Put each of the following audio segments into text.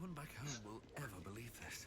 one back home will ever believe this.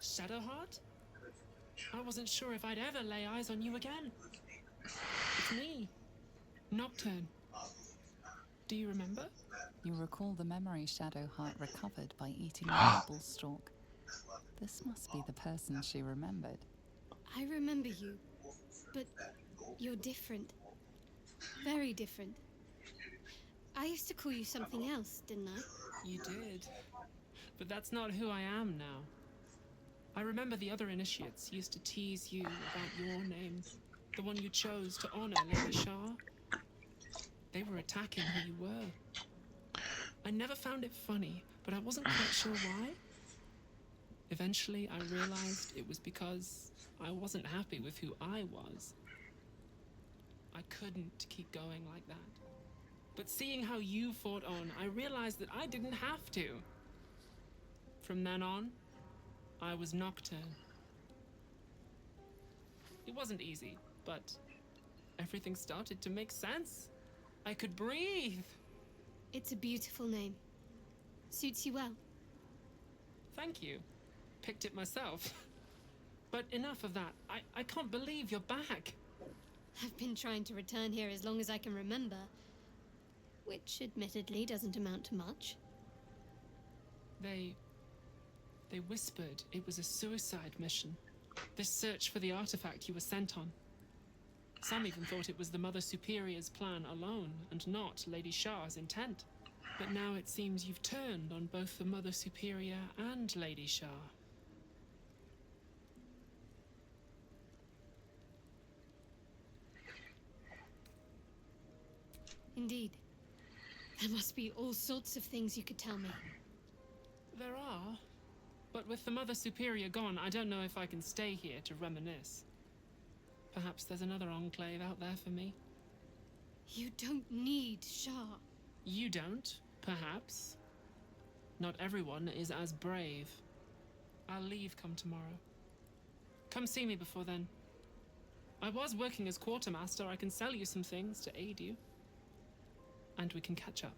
Shadowheart? I wasn't sure if I'd ever lay eyes on you again. It's me, Nocturne. Do you remember? You recall the memory Shadowheart recovered by eating a noble stalk. This must be the person she remembered. I remember you, but you're different. Very different. I used to call you something else, didn't I? You did. But that's not who I am now. I remember the other initiates used to tease you about your name, the one you chose to honor Lady Shah. They were attacking who you were. I never found it funny, but I wasn't quite sure why. Eventually, I realized it was because I wasn't happy with who I was. I couldn't keep going like that. But seeing how you fought on, I realized that I didn't have to. From then on, I was Nocturne. It wasn't easy, but everything started to make sense. I could breathe. It's a beautiful name. Suits you well. Thank you. Picked it myself. But enough of that. I can't believe you're back. I've been trying to return here as long as I can remember, which admittedly doesn't amount to much. They whispered it was a suicide mission. This search for the artifact you were sent on. Some even thought it was the Mother Superior's plan alone, and not Lady Shah's intent. But now it seems you've turned on both the Mother Superior and Lady Shah. Indeed. There must be all sorts of things you could tell me. There are. But with the Mother Superior gone, I don't know if I can stay here to reminisce. Perhaps there's another enclave out there for me. You don't need Shah. You don't, perhaps. Not everyone is as brave. I'll leave come tomorrow. Come see me before then. I was working as quartermaster. I can sell you some things to aid you. And we can catch up.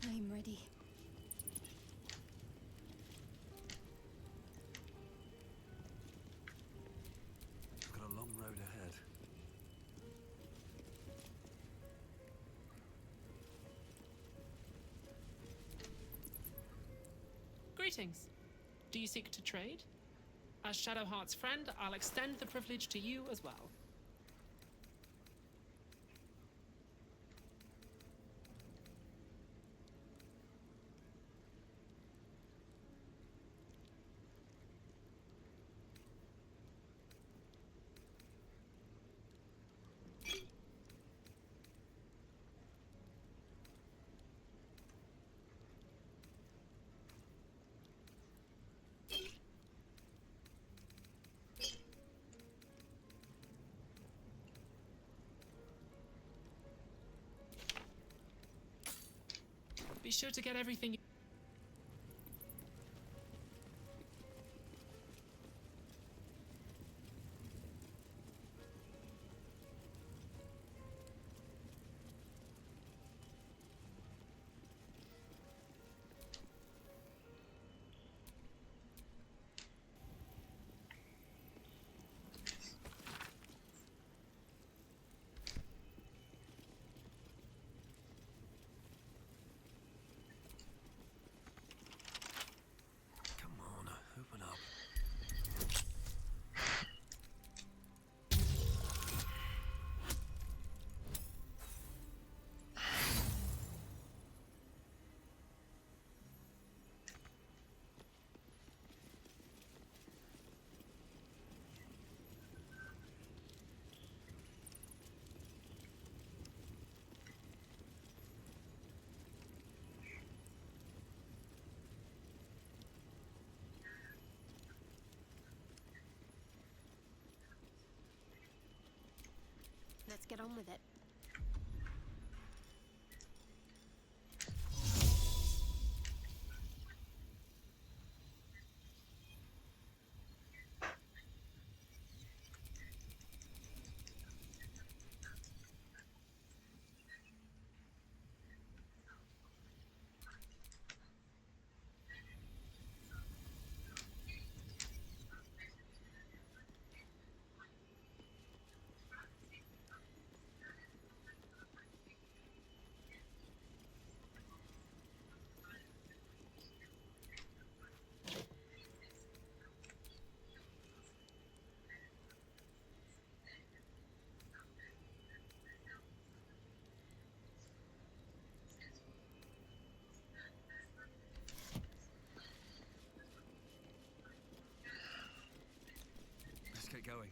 I'm ready. We've got a long road ahead. Greetings. Do you seek to trade? As Shadowheart's friend, I'll extend the privilege to you as well. Be sure to get everything. Come on, open up. Let's get on with it. Let's get going.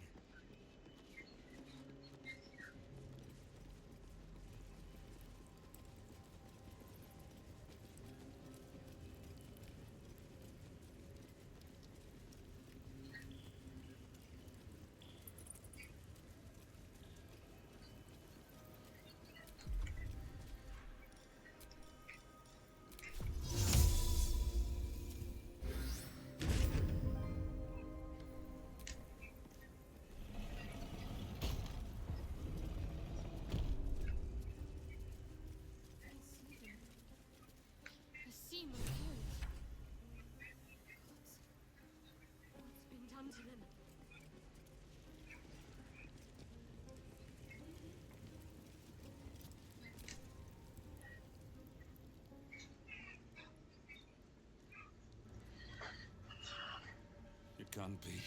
I see my parents. What's been done to them? It can't be.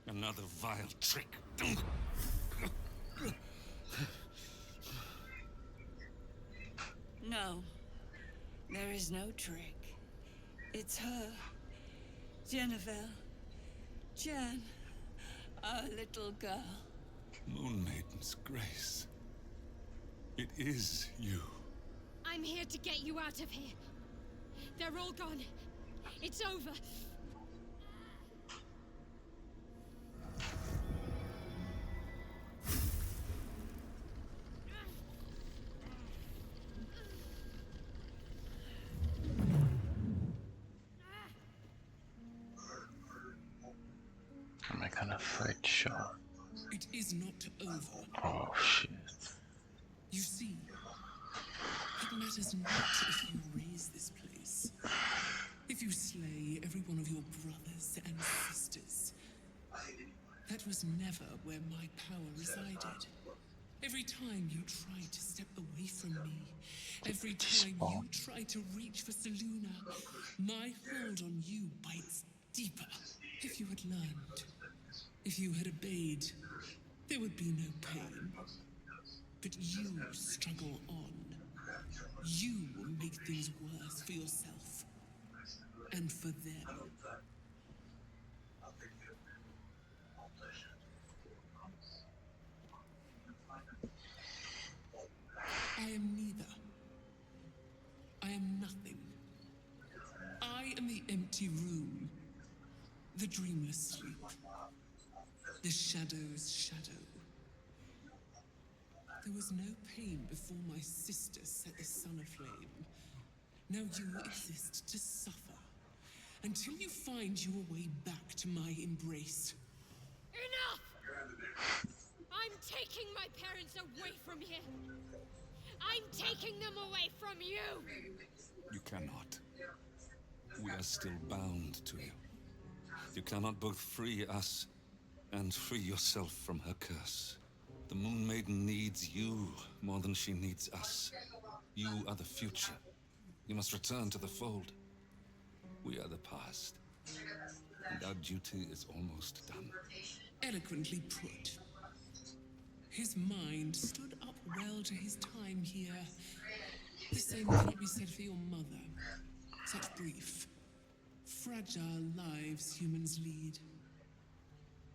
Another vile trick. No, there is no trick. It's her. Jennifer. Jan. Our little girl. Moon Maiden's grace. It is you. I'm here to get you out of here. They're all gone. It's over. Am I gonna fight Shaw? It is not over. Oh shit. You see, it matters not if you raise this place, if you slay every one of your brothers and sisters. That was never where my power resided. Every time you try to step away from me, every time you try to reach for Selûne, my hold on you bites deeper. If you had learned, if you had obeyed, there would be no pain. But you struggle on. You make things worse for yourself. And for them. I am neither. I am nothing. I am the empty room. The dreamless sleep. The shadow's shadow. There was no pain before my sister set the sun aflame. Now you exist to suffer, until you find your way back to my embrace. Enough! I'm taking my parents away from here. I'm taking them away from you! You cannot. We are still bound to you. You cannot both free us and free yourself from her curse. The Moon Maiden needs you more than she needs us. You are the future. You must return to the fold. We are the past. And our duty is almost done. Eloquently put. His mind stood up well to his time here. The same cannot be said for your mother. Such brief, fragile lives humans lead.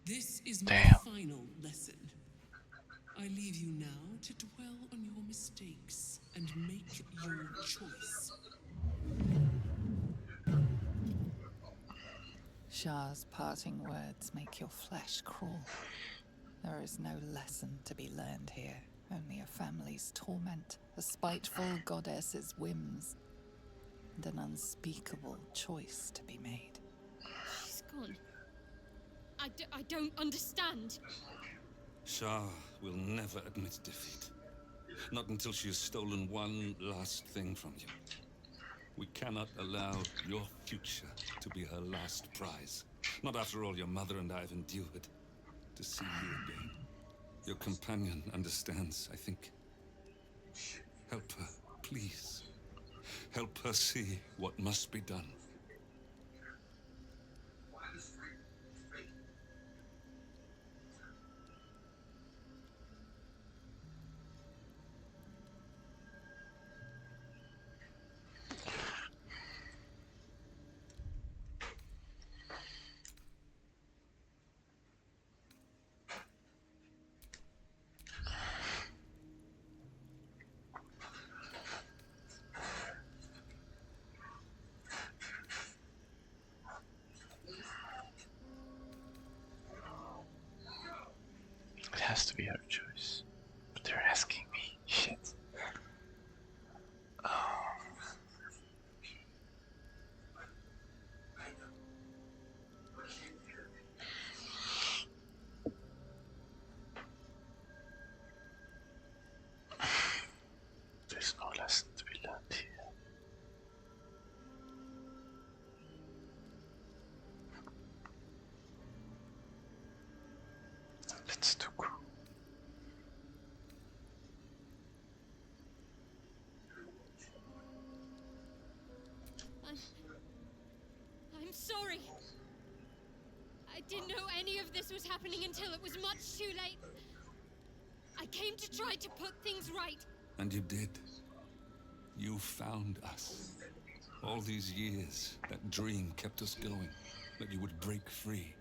This is my Damn. final lesson. I leave you now to dwell on your mistakes and make your choice. Shah's parting words make your flesh crawl. There is no lesson to be learned here, only a family's torment, a spiteful goddess's whims, and an unspeakable choice to be made. She's gone. I don't understand. Shah will never admit defeat. Not until she has stolen one last thing from you. We cannot allow your future to be her last prize. Not after all your mother and I have endured. To see you again. Your companion understands, I think. Help her, please. Help her see what must be done. It has to be her choice. But they're asking me. Shit. Oh. There's no lesson to be learned here. Let's do cool. I'm sorry. I didn't know any of this was happening until it was much too late. I came to try to put things right. And you did. You found us. All these years, that dream kept us going. That you would break free.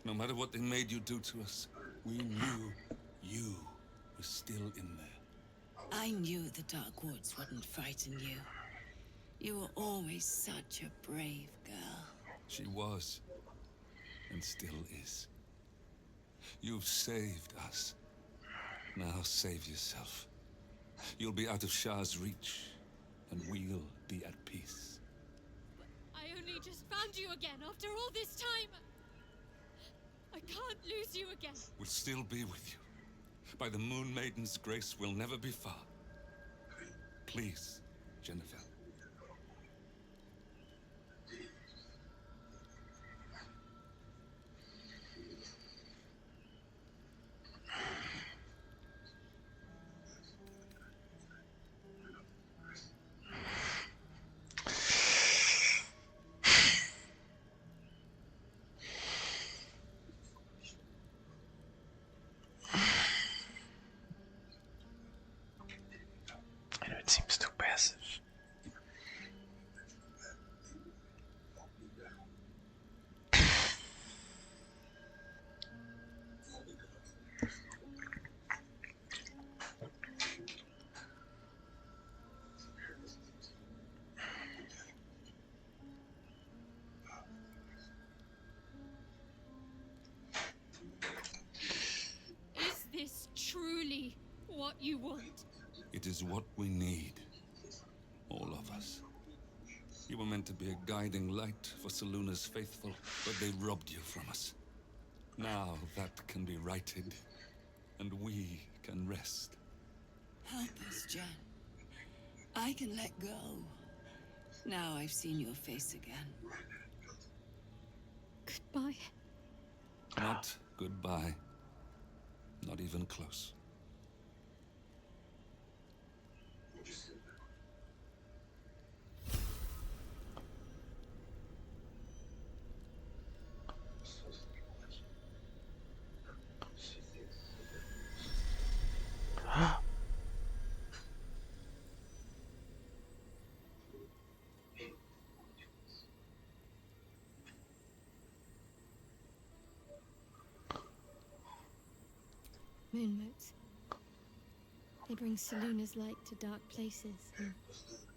No matter what they made you do to us, we knew you were still in there. I knew the Dark Woods wouldn't frighten you. You were always such a brave girl. She was, and still is. You've saved us. Now save yourself. You'll be out of Shah's reach, and we'll be at peace. I only just found you again after all this time. I can't lose you again. We'll still be with you. By the Moon Maiden's grace, we'll never be far. Please, Jennifer. I know it seems too passive. Is this truly what what you want. It is what we need. All of us. You were meant to be a guiding light for Seluna's faithful, but they robbed you from us. Now that can be righted, and we can rest. Help us, Jen. I can let go. Now I've seen your face again. Goodbye. Not goodbye. Not even close. Moonmotes. They bring Seluna's light to dark places and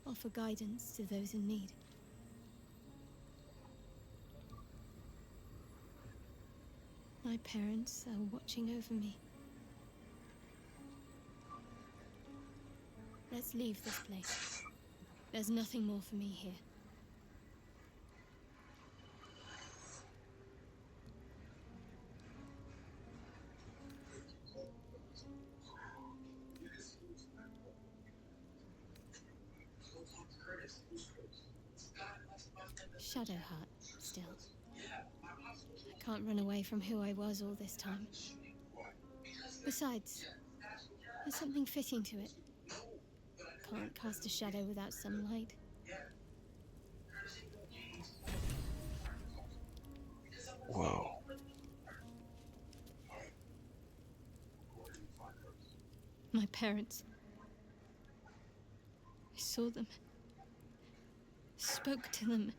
offer guidance to those in need. My parents are watching over me. Let's leave this place. There's nothing more for me here. Shadowheart, still. I can't run away from who I was all this time. Besides, there's something fitting to it. Can't cast a shadow without some light. Whoa. My parents. I saw them. Spoke to them.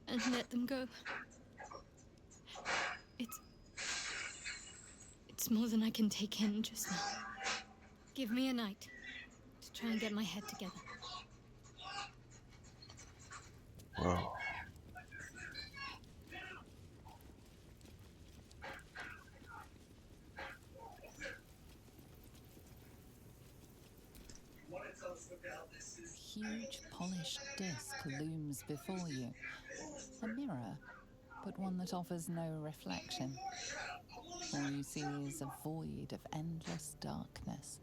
And let them go. It's more than I can take in just now. Give me a night to try and get my head together. Whoa. A huge polished disc looms before you. A mirror, but one that offers no reflection. All you see is a void of endless darkness.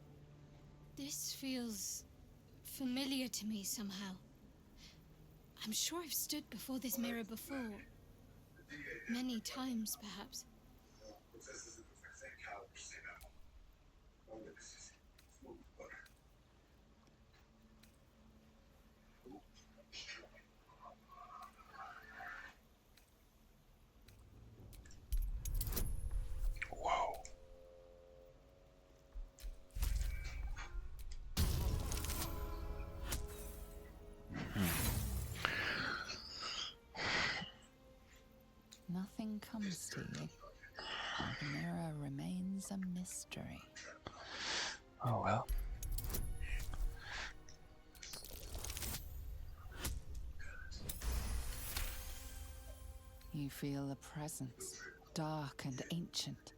This feels familiar to me somehow. I'm sure I've stood before this mirror before. Many times, perhaps. Whoa. Nothing comes to you. The mirror remains a mystery. Oh well. You feel a presence, dark and ancient.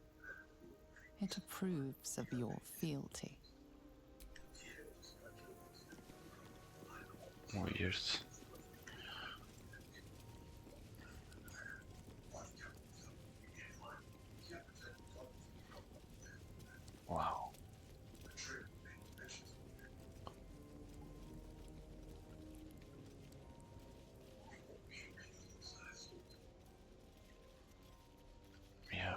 It approves of your fealty. Weird. Wow. Yeah.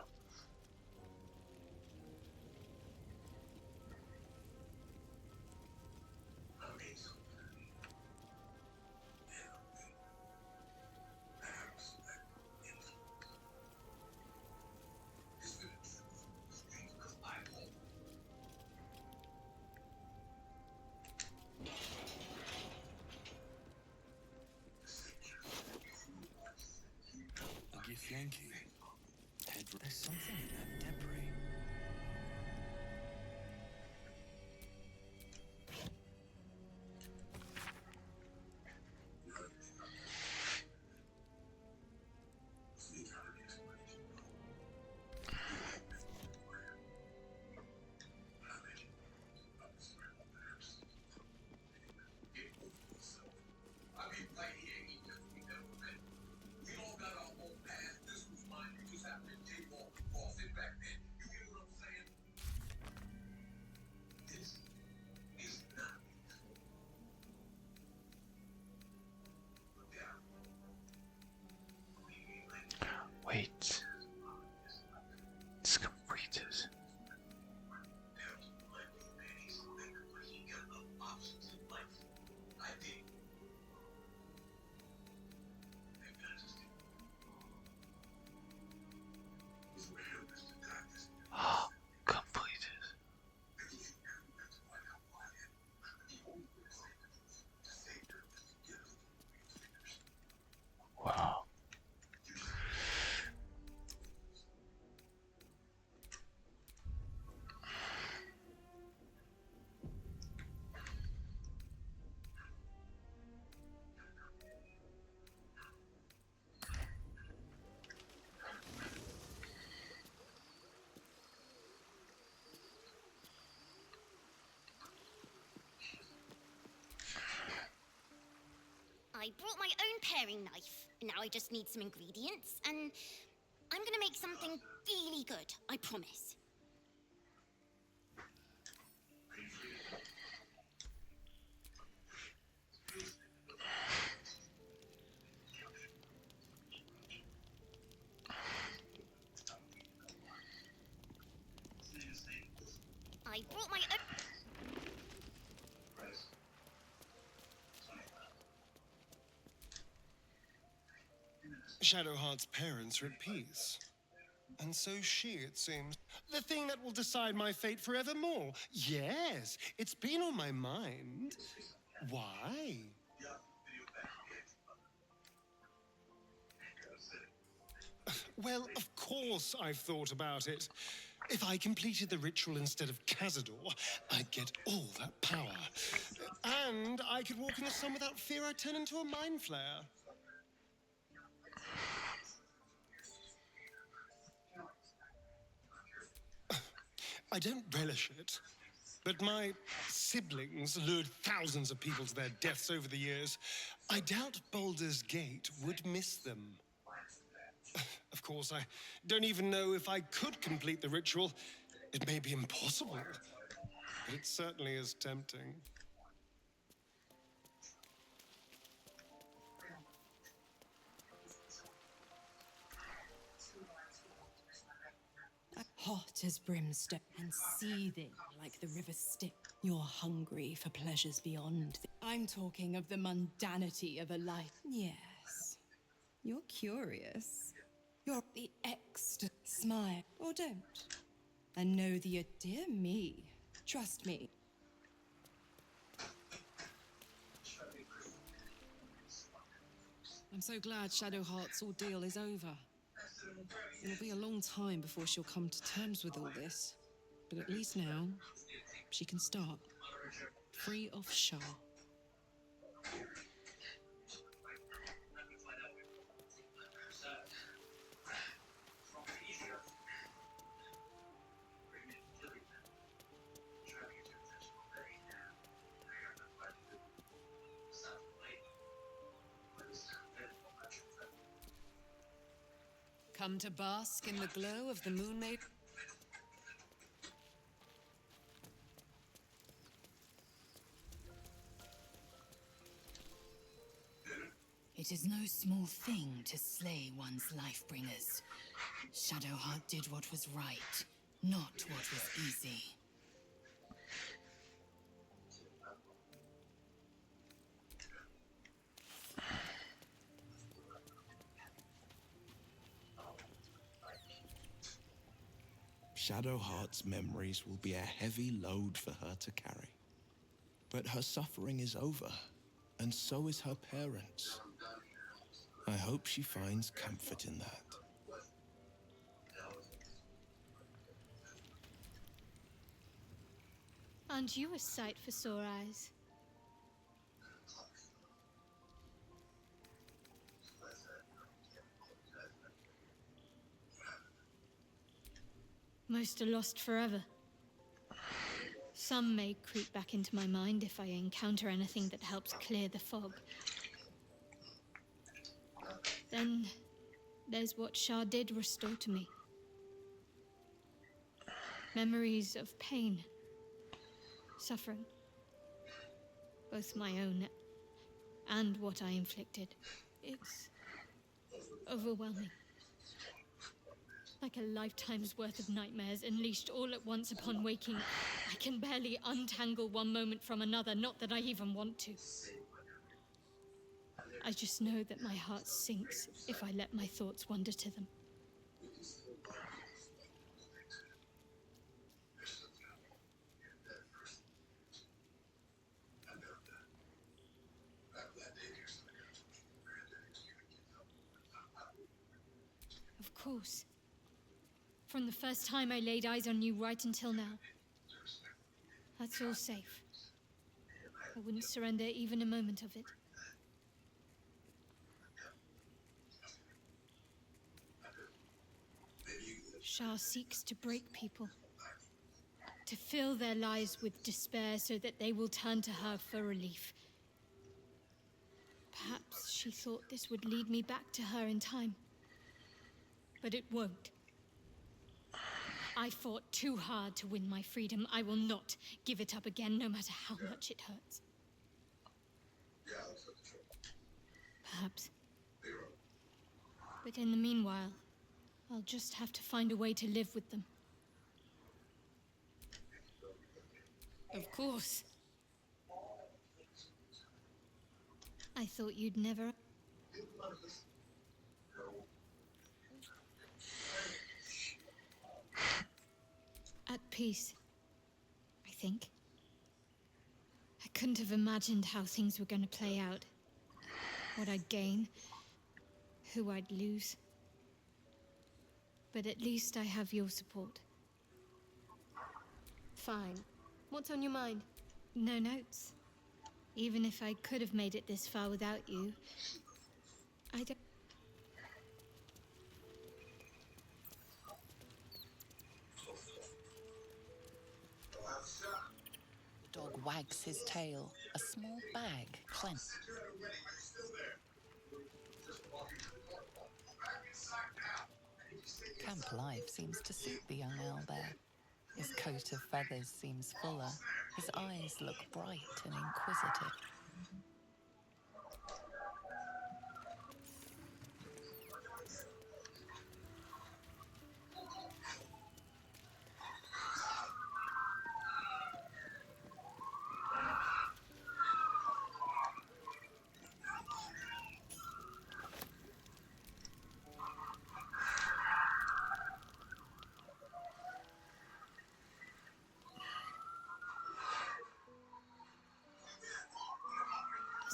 I brought my own paring knife. Now I just need some ingredients, and I'm gonna make something really good, I promise. I brought my own... Shadowheart's parents are at peace. And so she, it seems. The thing that will decide my fate forevermore. Yes, it's been on my mind. Why? Well, of course I've thought about it. If I completed the ritual instead of Cazador, I'd get all that power. And I could walk in the sun without fear I'd turn into a mind flare. I don't relish it, but my siblings lured thousands of people to their deaths over the years. I doubt Baldur's Gate would miss them. Of course, I don't even know if I could complete the ritual. It may be impossible, but it certainly is tempting. Hot as brimstone and seething like the river Styx. You're hungry for pleasures beyond. I'm talking of the mundanity of a life. Yes, you're curious. You're the ext. Smile or don't. And know the dear me. Trust me. I'm so glad Shadowheart's ordeal is over. It'll be a long time before she'll come to terms with all this. But at least now, she can start. Free of Shah. Come to bask in the glow of the moon maid. It is no small thing to slay one's life-bringers. Shadowheart did what was right, not what was easy. Shadowheart's memories will be a heavy load for her to carry. But her suffering is over, and so is her parents'. I hope she finds comfort in that. Aren't you a sight for sore eyes? Most are lost forever. Some may creep back into my mind if I encounter anything that helps clear the fog. Then there's what Shah did restore to me. Memories of pain, suffering, both my own and what I inflicted. It's overwhelming. Like a lifetime's worth of nightmares unleashed all at once upon waking. I can barely untangle one moment from another, not that I even want to. I just know that my heart sinks if I let my thoughts wander to them. Of course. From the first time I laid eyes on you right until now. That's all safe. I wouldn't surrender even a moment of it. Shah seeks to break people. To fill their lives with despair so that they will turn to her for relief. Perhaps she thought this would lead me back to her in time. But it won't. I fought too hard to win my freedom. I will not give it up again, no matter how much it hurts. Perhaps. But in the meanwhile, I'll just have to find a way to live with them. Of course. I thought you'd never... At peace, I think. I couldn't have imagined how things were going to play out. What I'd gain, who I'd lose. But at least I have your support. Fine. What's on your mind? No notes. Even if I could have made it this far without you, I don't... The dog wags his tail, a small bag clenched. Camp life seems to suit the young owlbear. His coat of feathers seems fuller. His eyes look bright and inquisitive.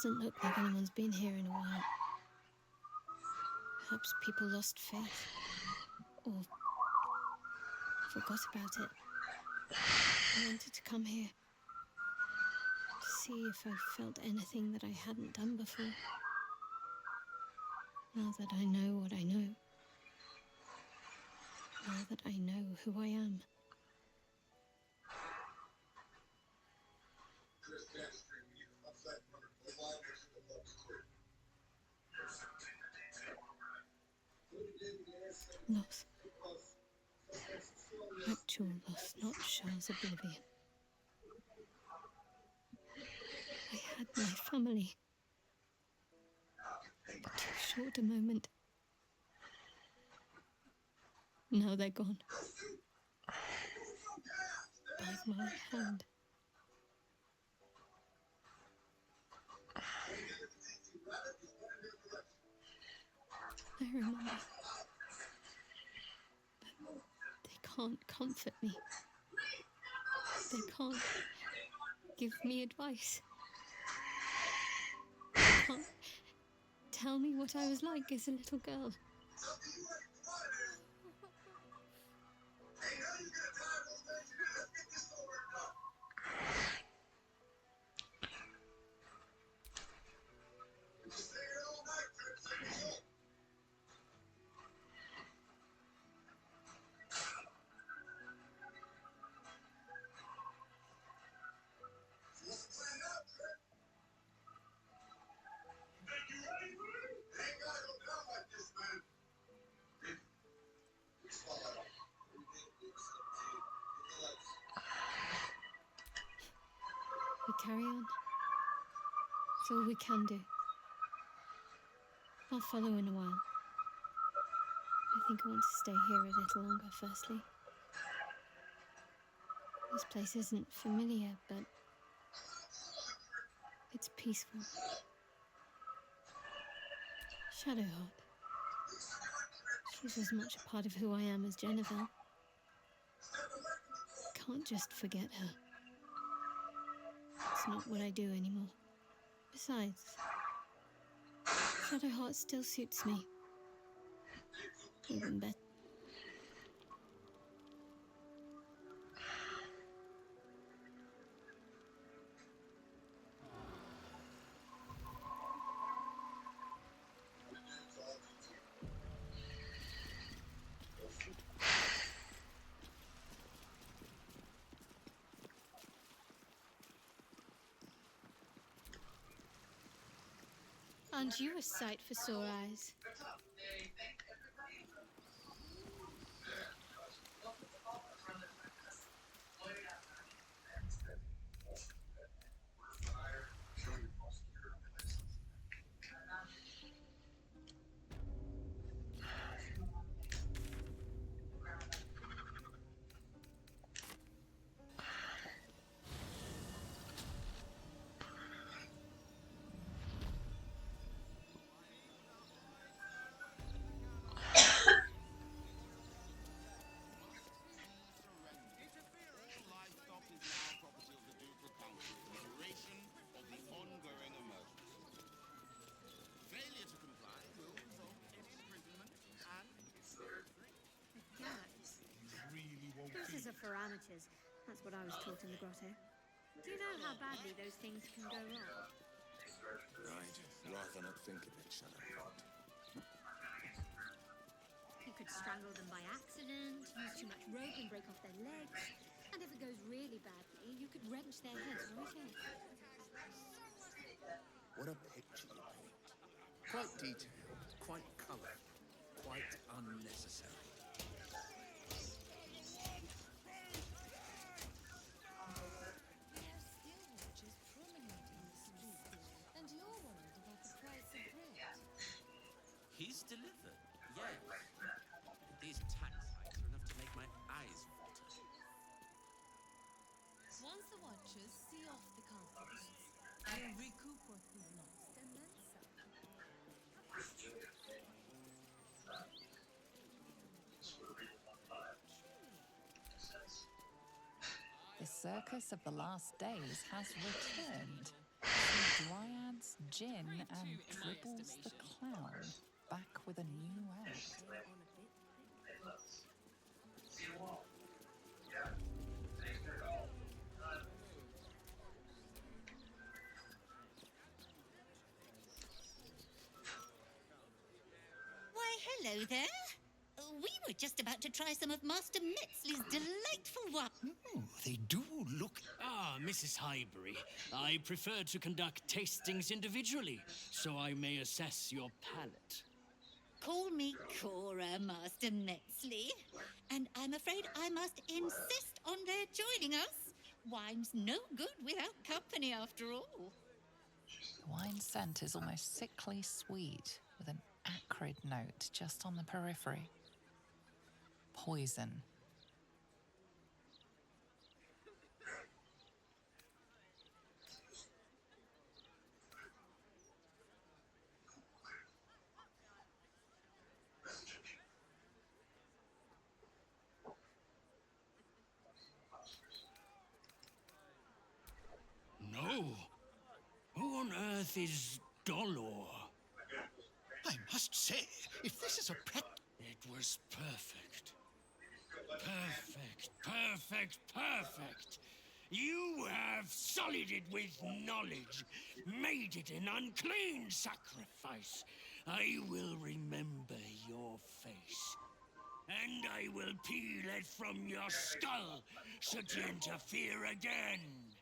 Doesn't look like anyone's been here in a while. Perhaps people lost faith. Or forgot about it. I wanted to come here to see if I felt anything that I hadn't done before. Now that I know what I know. Now that I know who I am. Loss. Actual loss, not Char's oblivion. I had my family. For too short a moment. Now they're gone. By my hand. I remember. They can't comfort me. They can't give me advice. They can't tell me what I was like as a little girl. We carry on. It's all we can do. I'll follow in a while. I think I want to stay here a little longer, firstly. This place isn't familiar, but it's peaceful. Shadowheart. She's as much a part of who I am as Jennifer. Can't just forget her. It's not what I do anymore. Besides, Shadowheart still suits me. Even better. Aren't you a sight for sore eyes? Curses are for amateurs. That's what I was taught in the grotto. Do you know how badly those things can go wrong? Right. Rather not think of it, shall I? You could strangle them by accident, use too much rope and break off their legs. And if it goes really badly, you could wrench their heads right off. What a picture you paint. Quite detailed, quite colourful, quite unnecessary. He's delivered, yes. But these tax hikes are enough to make my eyes water. Once the Watchers see off the confidence, they'll recoup what we've lost and then some. The circus of the last days has returned. The Dryads, Jin, and Dribbles the Clown back with a new act. Why, hello there. We were just about to try some of Master Metzley's delightful wine. Oh, they do look... Ah, Mrs. Highbury, I prefer to conduct tastings individually, so I may assess your palate. Call me Cora, Master Metzley. And I'm afraid I must insist on their joining us. Wine's no good without company, after all. The wine scent is almost sickly sweet, with an acrid note just on the periphery. Poison. No. Who on earth is Dolor? I must say, if this is a It was perfect. Perfect, perfect, perfect. You have sullied it with knowledge, made it an unclean sacrifice. I will remember your face. And I will peel it from your skull, should you interfere again.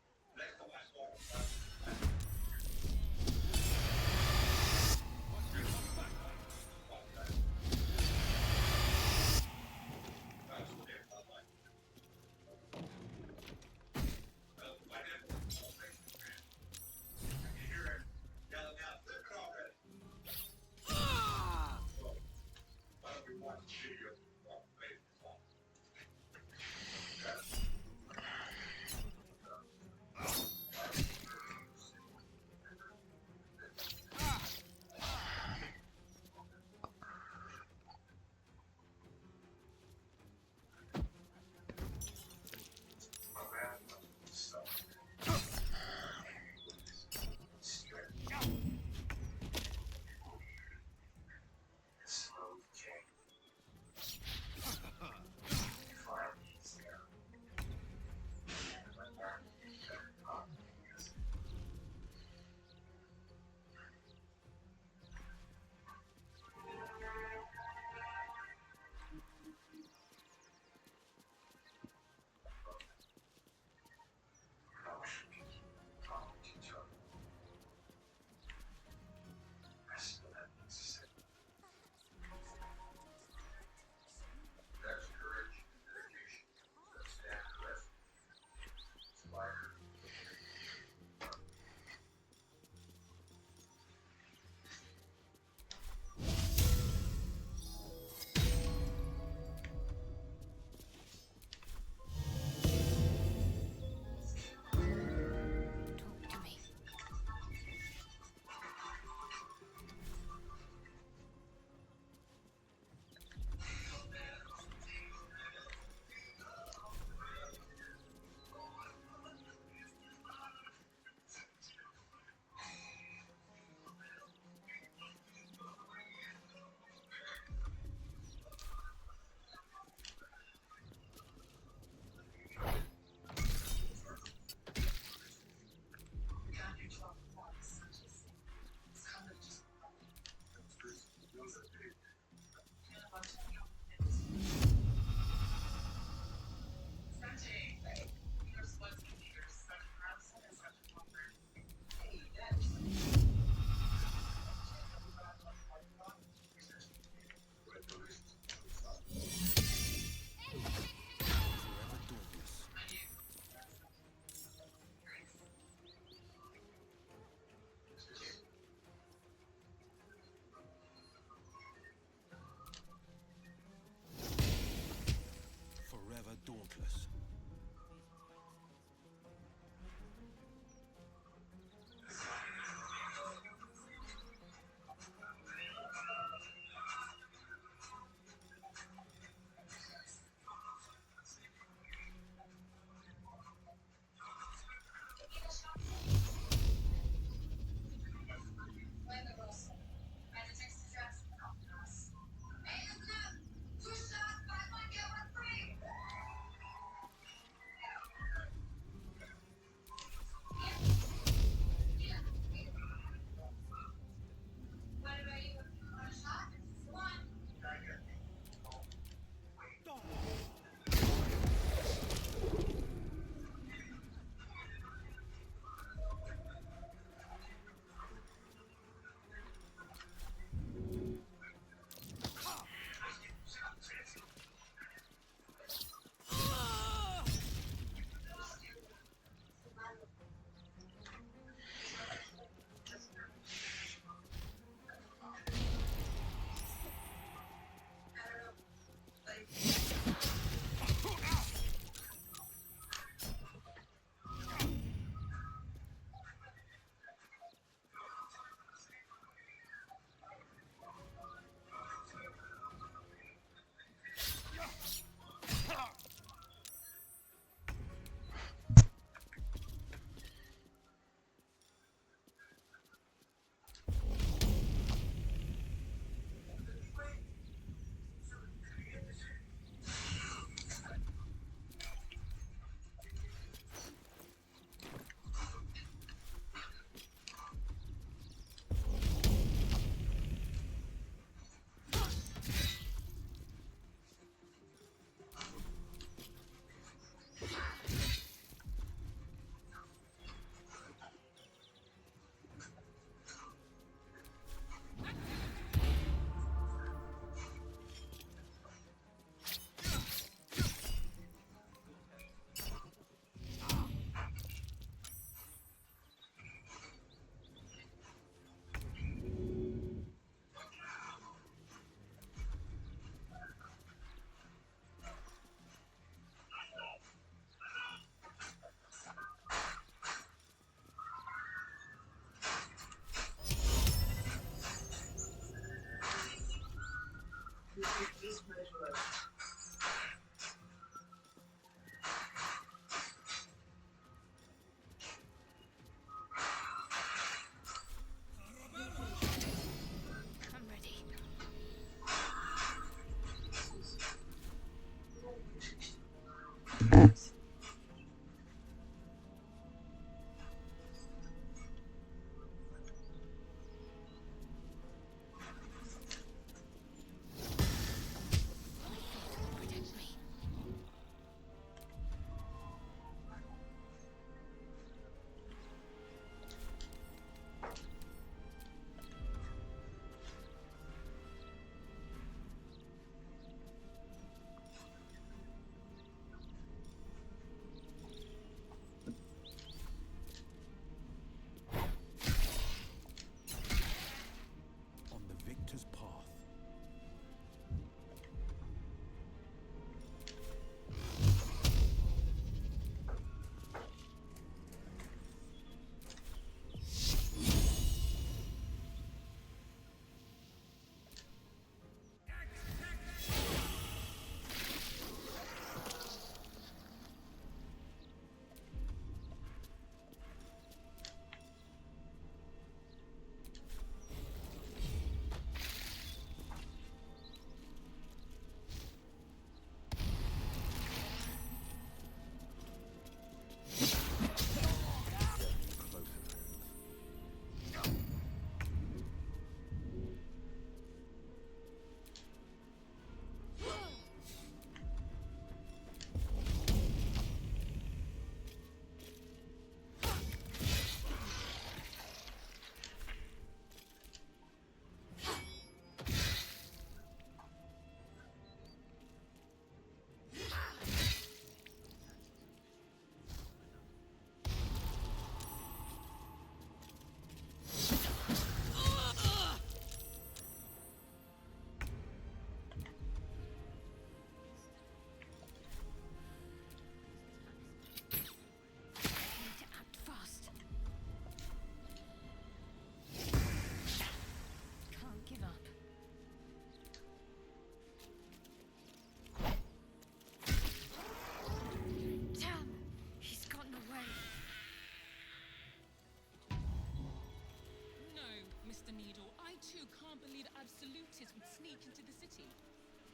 still can't believe absolutists would sneak into the city.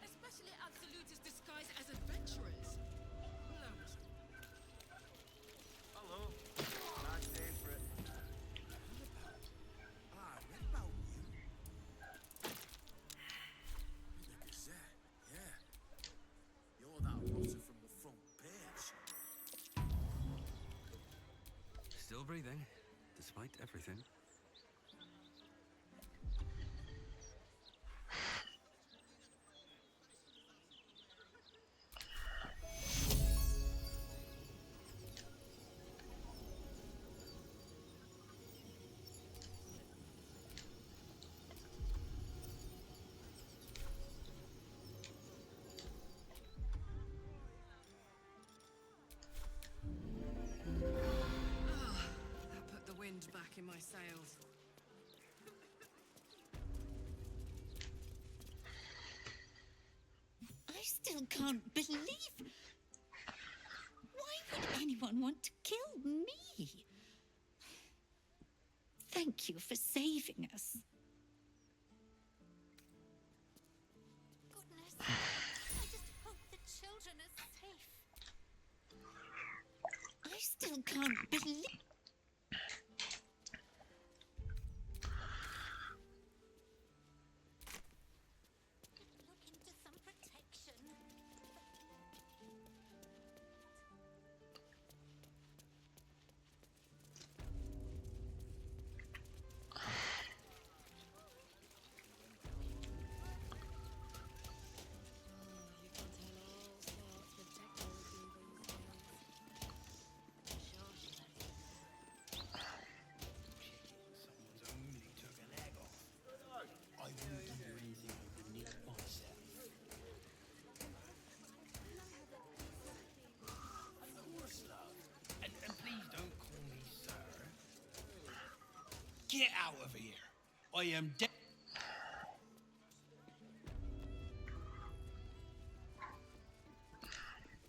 Especially absolutists disguised as adventurers. Hello. Nice day for it. I read about you. The Gazette, yeah. You're that rotter from the front page. Still breathing, despite everything. That put the wind back in my sails. I still can't believe. Why would anyone want to kill me? Thank you for saving us. Goodness, I just hope the children are safe. I still can't believe. Look into some protection. You can tell all sorts with technology these days. Someone's only took an egg off. I wouldn't do anything underneath myself. Of course, love. And please don't call me sir. Get out of here. I am dead.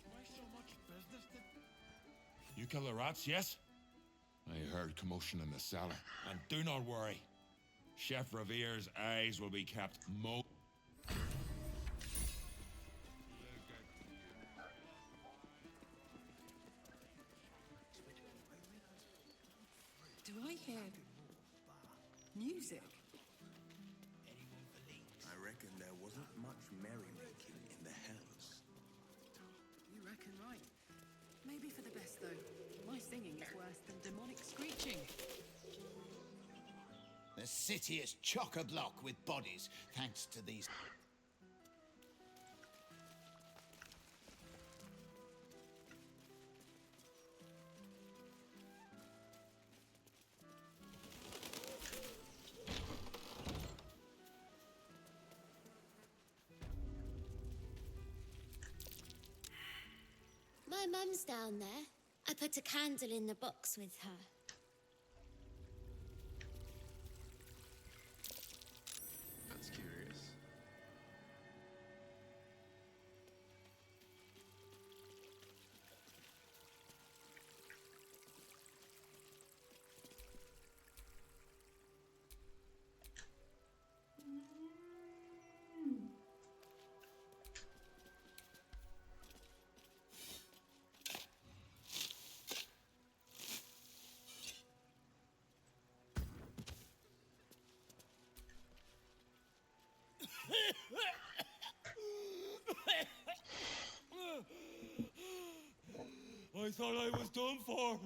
Why so much business You kill the rats, yes? I heard commotion in the cellar. And do not worry. Chef Revere's eyes will be kept Do I hear music? I reckon there wasn't much merrymaking in the hells. You reckon right. Maybe for the best, though. My singing is worse than demonic screeching. The city is chock-a-block with bodies, thanks to these. My mum's down there. I put a candle in the box with her. That's curious. I thought I was done for.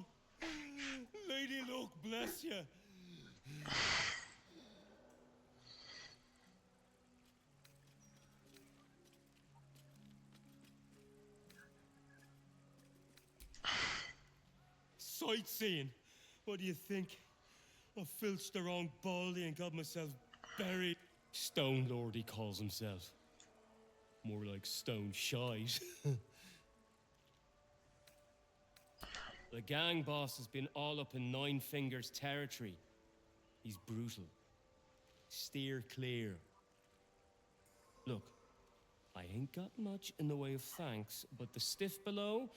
Lady Luck, bless you. Sightseeing. What do you think? I filched around Baldy and got myself buried. Stone Lord, he calls himself. More like Stone Shite. The gang boss has been all up in Nine Fingers territory. He's brutal. Steer clear. Look, I ain't got much in the way of thanks, but the stiff below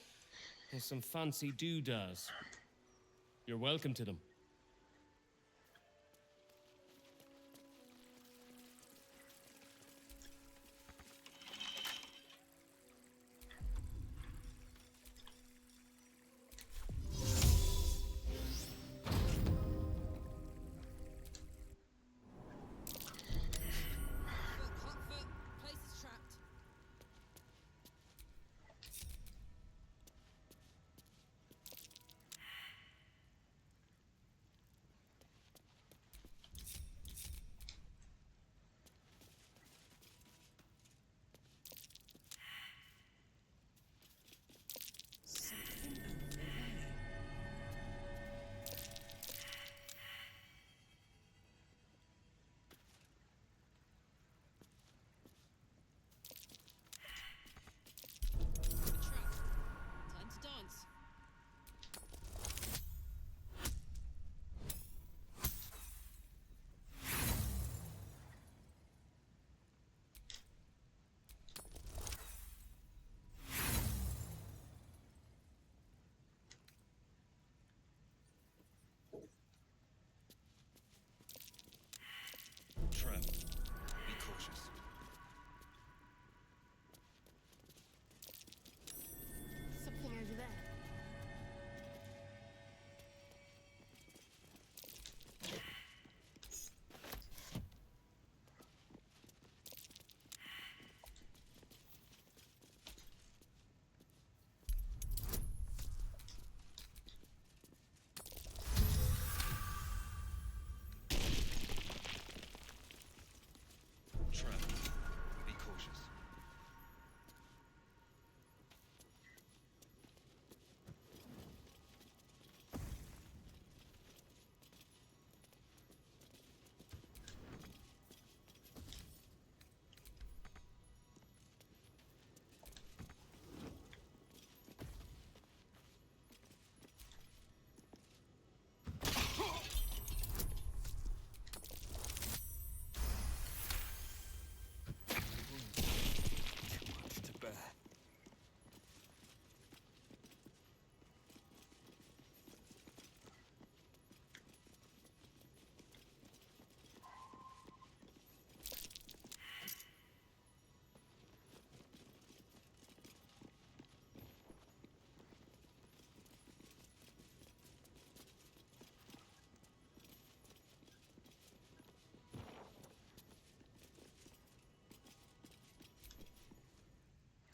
has some fancy doodads. You're welcome to them.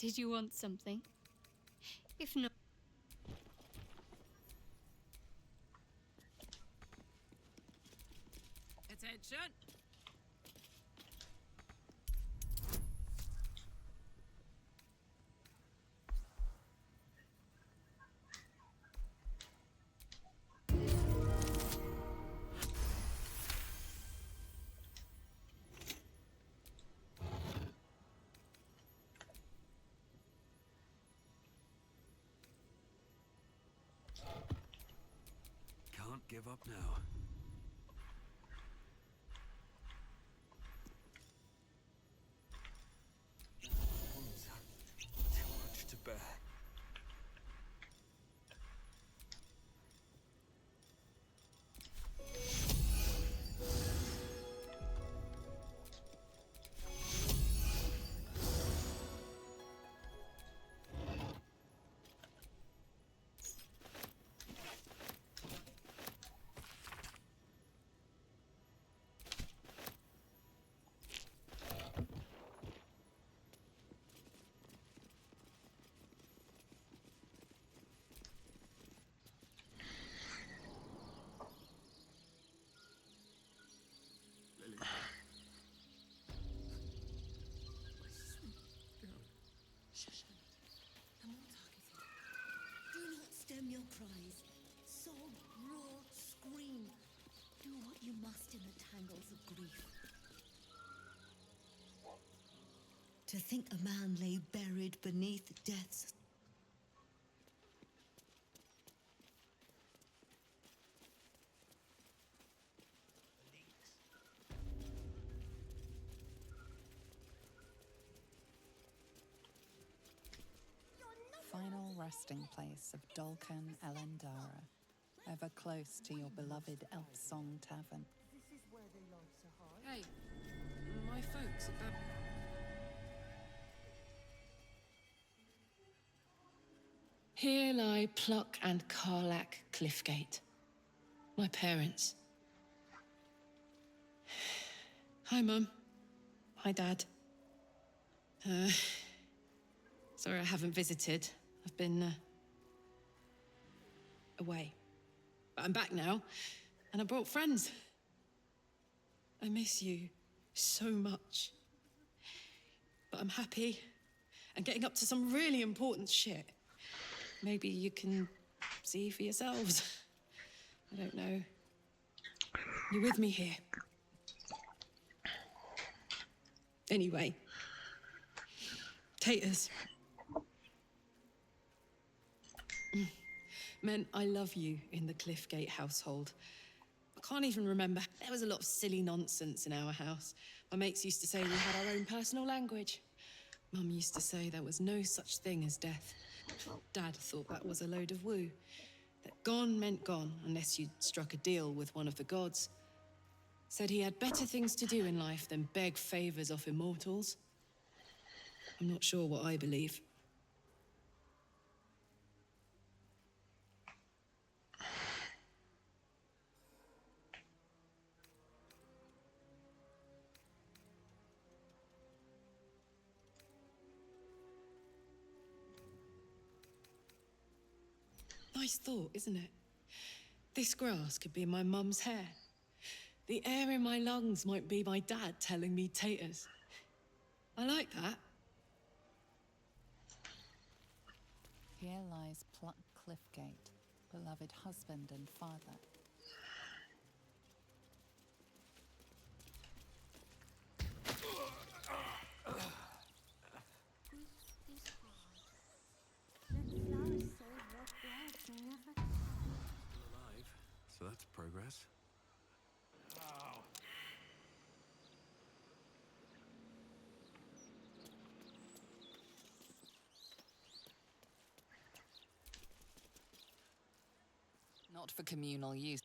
Did you want something? If not, Attention! Can't give up now. Too much to bear. Do not stem your cries. Sob, roar, scream. Do what you must in the tangles of grief. To think a man lay buried beneath death's Final resting place of Dolken Elendara, ever close to your beloved Elf Song Tavern. Hey, my folks are back. Here lie Pluck and Karlach Cliffgate, my parents. Hi, Mum. Hi, Dad. Sorry I haven't visited. I've been away. But I'm back now, and I brought friends. I miss you so much. But I'm happy and getting up to some really important shit. Maybe you can see for yourselves. I don't know. You're with me here. Anyway. Taters. Meant I love you in the Cliffgate household. I can't even remember. There was a lot of silly nonsense in our house. My mates used to say we had our own personal language. Mum used to say there was no such thing as death. Dad thought that was a load of woo. That gone meant gone unless you'd struck a deal with one of the gods. Said he had better things to do in life than beg favors off immortals. I'm not sure what I believe. Nice thought, isn't it? This grass could be my mum's hair. The air in my lungs might be my dad telling me taters. I like that. Here lies Pluck Cliffgate, beloved husband and father. Alive, so that's progress. Not for communal use.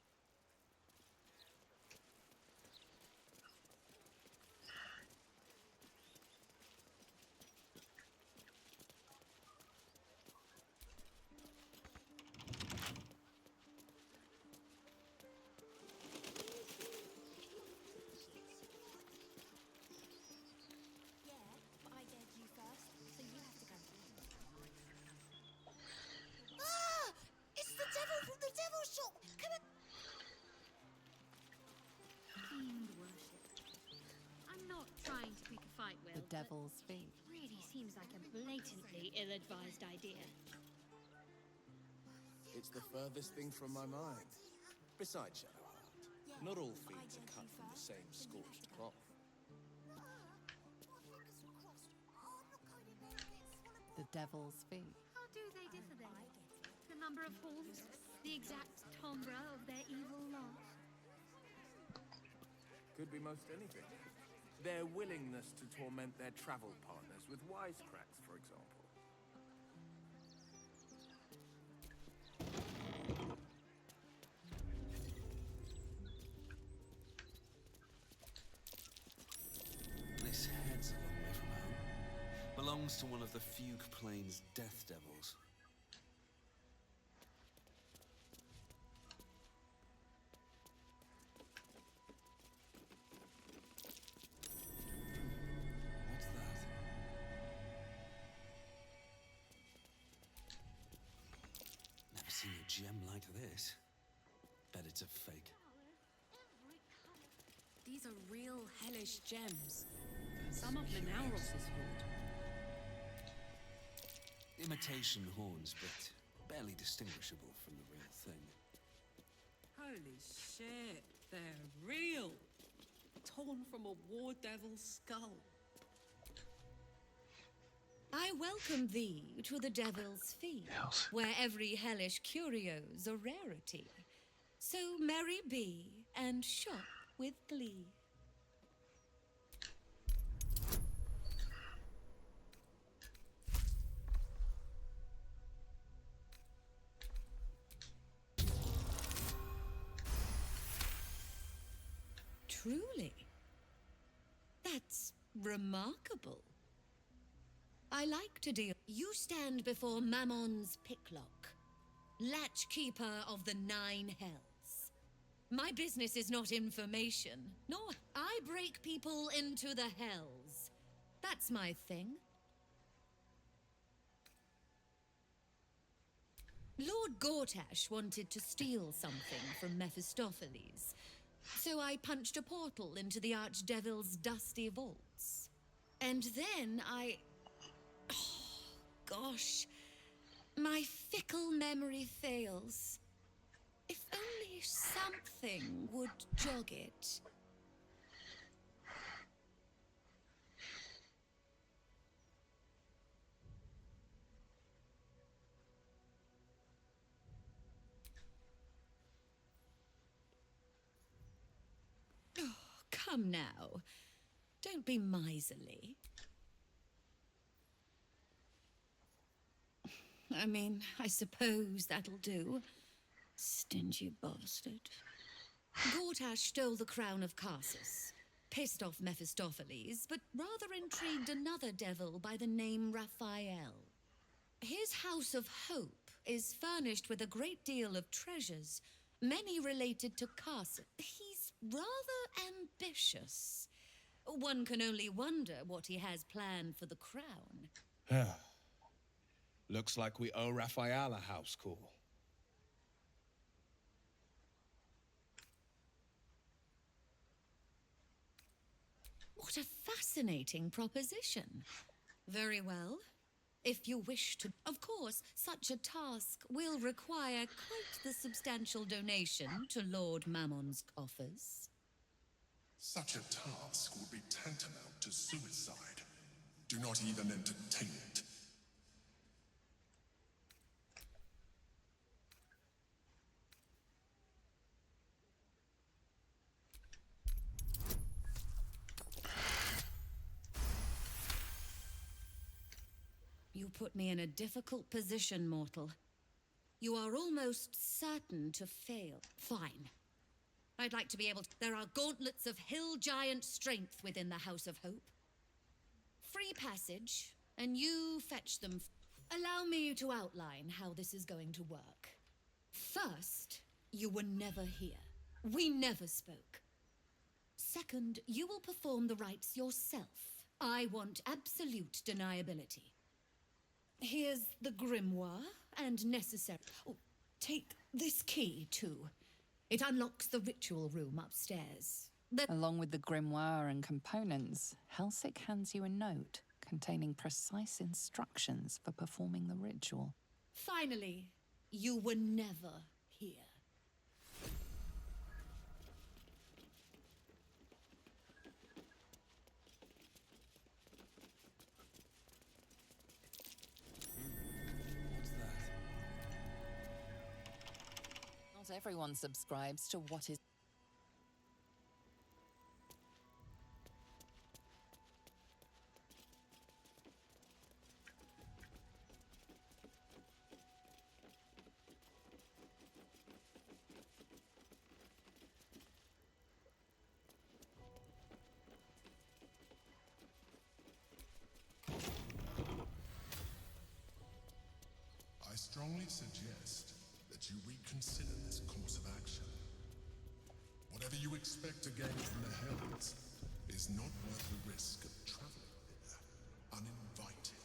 Yeah, but I dared you first, so you have to go. will. The but Devil's Fee. It really seems like a blatantly ill-advised idea. It's the furthest thing from my mind. Besides, Shadowheart, not all fiends are cut from the same scorched cloth. The Devil's Fee. How do they differ then? The number of horns? The exact timbre of their evil laugh? Could be most anything. Their willingness to torment their travel partners with wisecracks, for example. This head's a long way from home. Belongs to one of the Fugue Plains Death Devils. What's that? Never seen a gem like this. Bet it's a fake. These are real hellish gems. Some of Menauros' hoard. Imitation horns, but barely distinguishable from the real thing. Holy shit, they're real. Torn from a war devil's skull. I welcome thee to the Devil's Fee, where every hellish curio's a rarity. So merry be and shop with glee. Truly, that's remarkable. I like to deal. You stand before Mammon's picklock, latchkeeper of the 9 hells. My business is not information, nor I break people into the hells. That's my thing. Lord Gortash wanted to steal something from Mephistopheles, so I punched a portal into the Archdevil's dusty vaults. And then oh, gosh, my fickle memory fails. If only something would jog it. Oh, come now. Don't be miserly. I mean, I suppose that'll do. Stingy bastard. Gortash stole the crown of Karsus, pissed off Mephistopheles, but rather intrigued another devil by the name Raphael. His House of Hope is furnished with a great deal of treasures, many related to Karsus. He's rather ambitious. One can only wonder what he has planned for the crown. Looks like we owe Raphael a house call. What a fascinating proposition. Very well. If you wish to... Of course, such a task will require quite the substantial donation to Lord Mammon's coffers. Such a task would be tantamount to suicide. Do not even entertain it. You put me in a difficult position, mortal. You are almost certain to fail. Fine. I'd like to be able to... There are gauntlets of hill giant strength within the House of Hope. Free passage, and you fetch them. Allow me to outline how this is going to work. First, you were never here. We never spoke. Second, you will perform the rites yourself. I want absolute deniability. Here's the grimoire and necessary... Oh, take this key, too. It unlocks the ritual room upstairs. Along with the grimoire and components, Helsik hands you a note containing precise instructions for performing the ritual. Finally, you were never here. Not everyone subscribes to what is. I strongly suggest that you reconsider this course of action. Whatever you expect to gain from the Hells is not worth the risk of traveling there uninvited.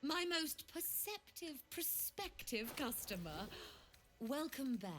My most perceptive, prospective customer. Welcome back.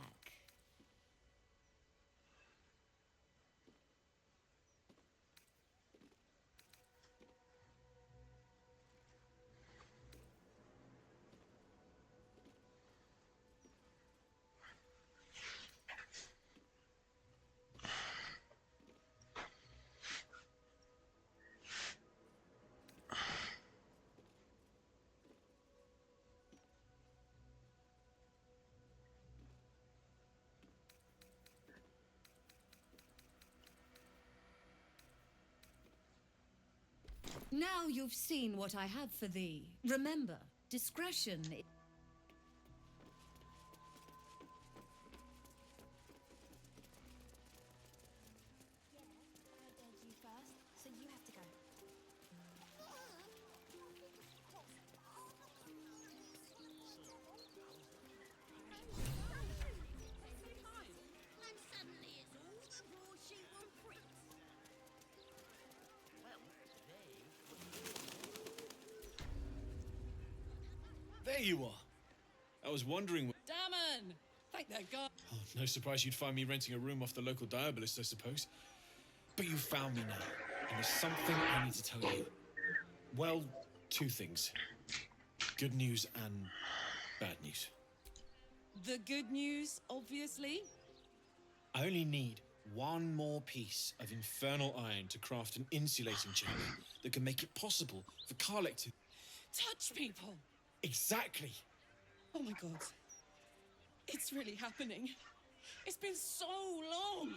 Now you've seen what I have for thee. Remember, discretion. I dared you first, so you have to go. And suddenly it's all the broadsheet on pricks. Well, There you are. I was wondering. Damon! Thank that God. Oh, no surprise you'd find me renting a room off the local diabolist, I suppose. But you found me now, and there's something I need to tell you. Well, two things. Good news and bad news. The good news, obviously. I only need one more piece of infernal iron to craft an insulating chamber that can make it possible for Karlek to... Touch people! Exactly! Oh my God. It's really happening. It's been so long.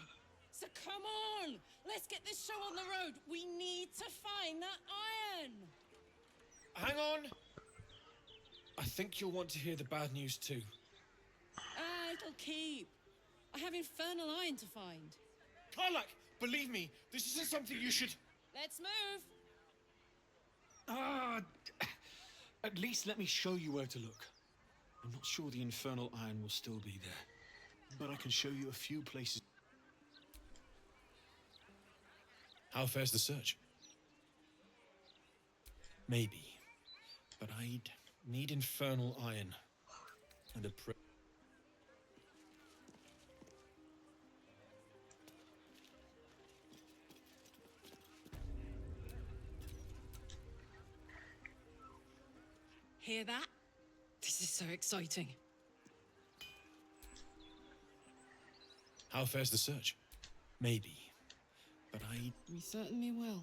So come on, let's get this show on the road. We need to find that iron. Hang on! I think you'll want to hear the bad news too. It'll keep. I have infernal iron to find. Karlek, believe me, this isn't something you should... Let's move. At least let me show you where to look. I'm not sure the infernal iron will still be there, but I can show you a few places. How fares the search? Maybe, but I'd need infernal iron and a Hear that? This is so exciting. How fares the search? Maybe, but I... We certainly will.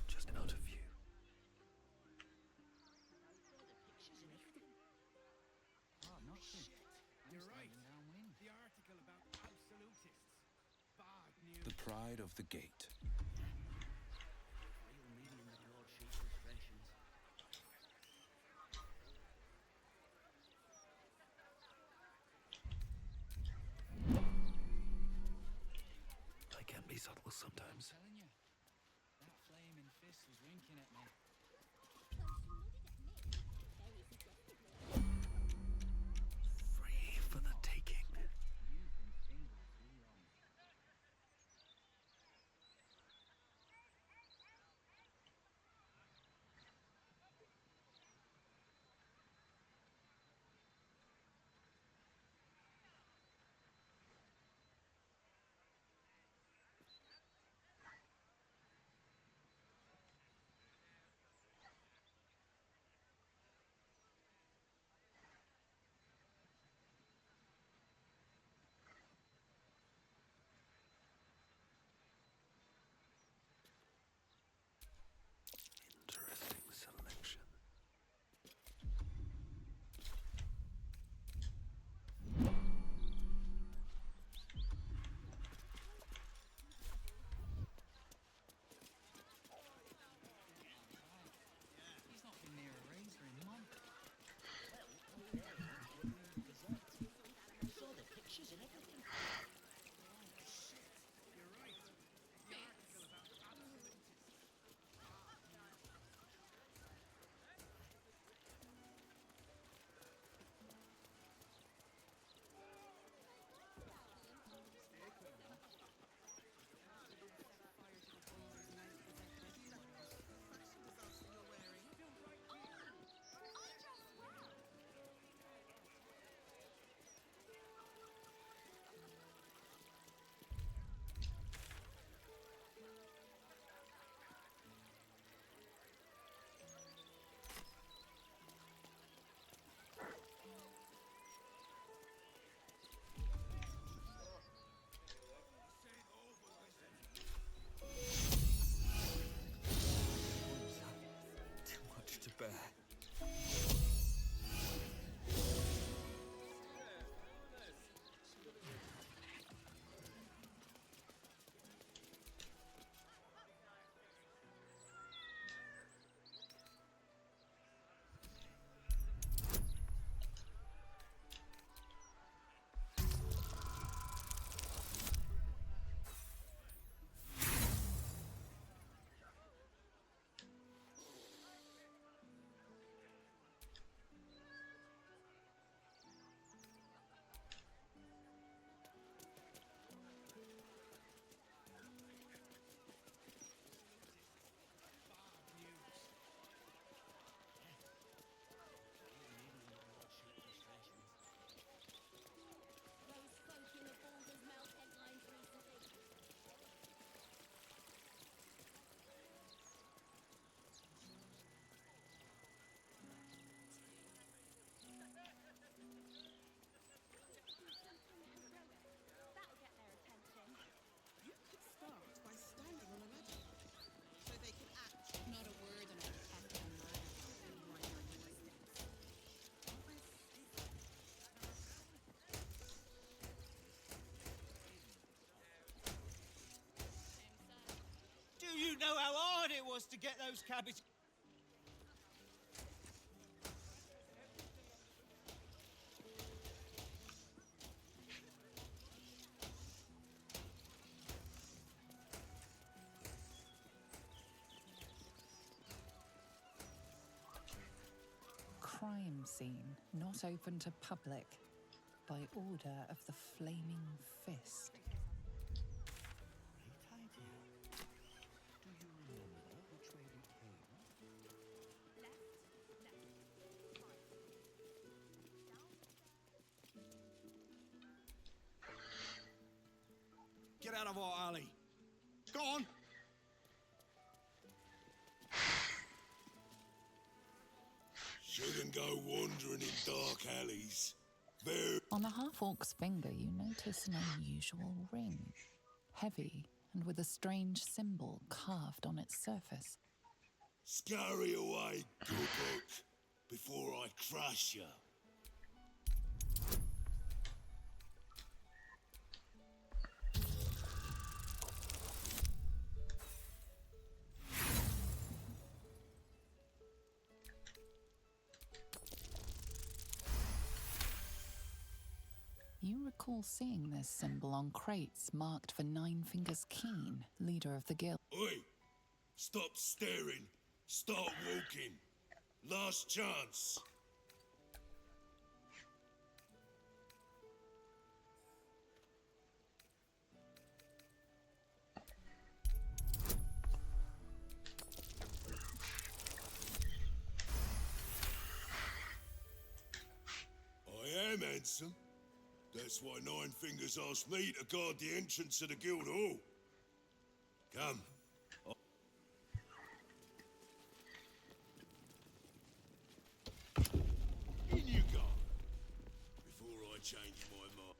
Just out of view. You're right. The article about absolutists. Bad news. The pride of the gate. I can be subtle sometimes. I'm telling you, that flaming fist was winking at me. Free for the taking. don't know how hard it was to get those cabbage. Crime scene not open to public by order of the Flaming Fist. Get out of our alley. Go on. Shouldn't go wandering in dark alleys. On the half-orc's finger, you notice an unusual ring. Heavy and with a strange symbol carved on its surface. Scurry away, Goobuk, before I crush you. You recall seeing this symbol on crates marked for Nine Fingers Keen, leader of the guild. Oi! Stop staring. Start walking. Last chance. I am handsome. That's why Nine Fingers asked me to guard the entrance to the guild hall. Come. In you go. Before I change my mind.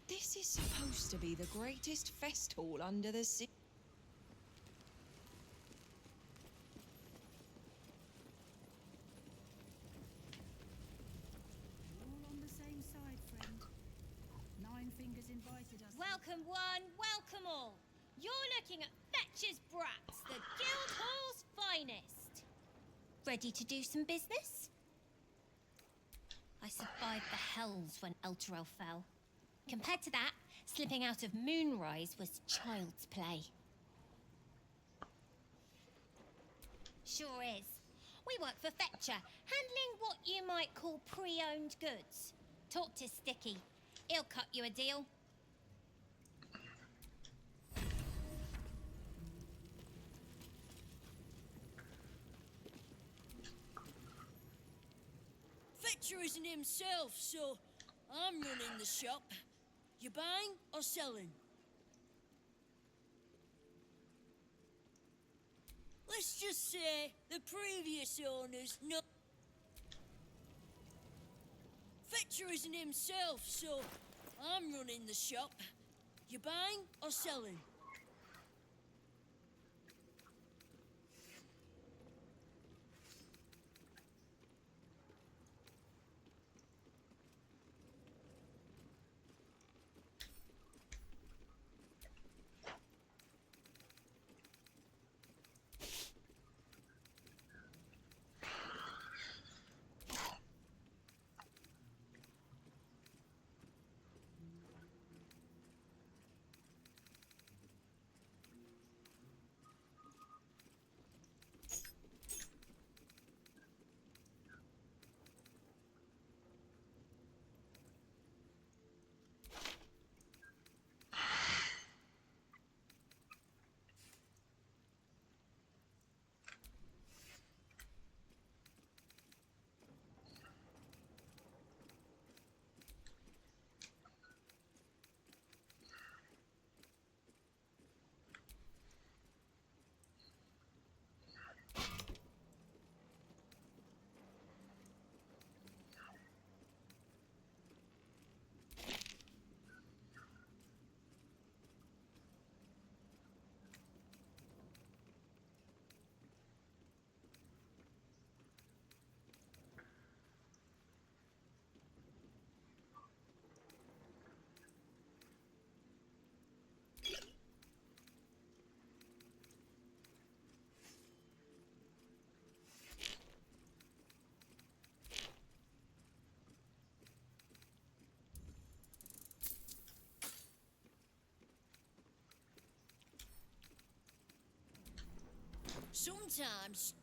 This is supposed to be the greatest fest hall under the sea. All on the same side, friend. Nine Fingers invited us. Welcome one, welcome all. You're looking at Fetcher's Brats, the Guildhall's finest. Ready to do some business? I survived the hells when Elturel fell. Compared to that, slipping out of Moonrise was child's play. Sure is. We work for Fetcher, handling what you might call pre-owned goods. Talk to Sticky. He'll cut you a deal. Fetcher isn't himself, so I'm running the shop. You buying or selling? Let's just say the previous owners no. Fetcher isn't himself, so I'm running the shop. You buying or selling? Sometimes.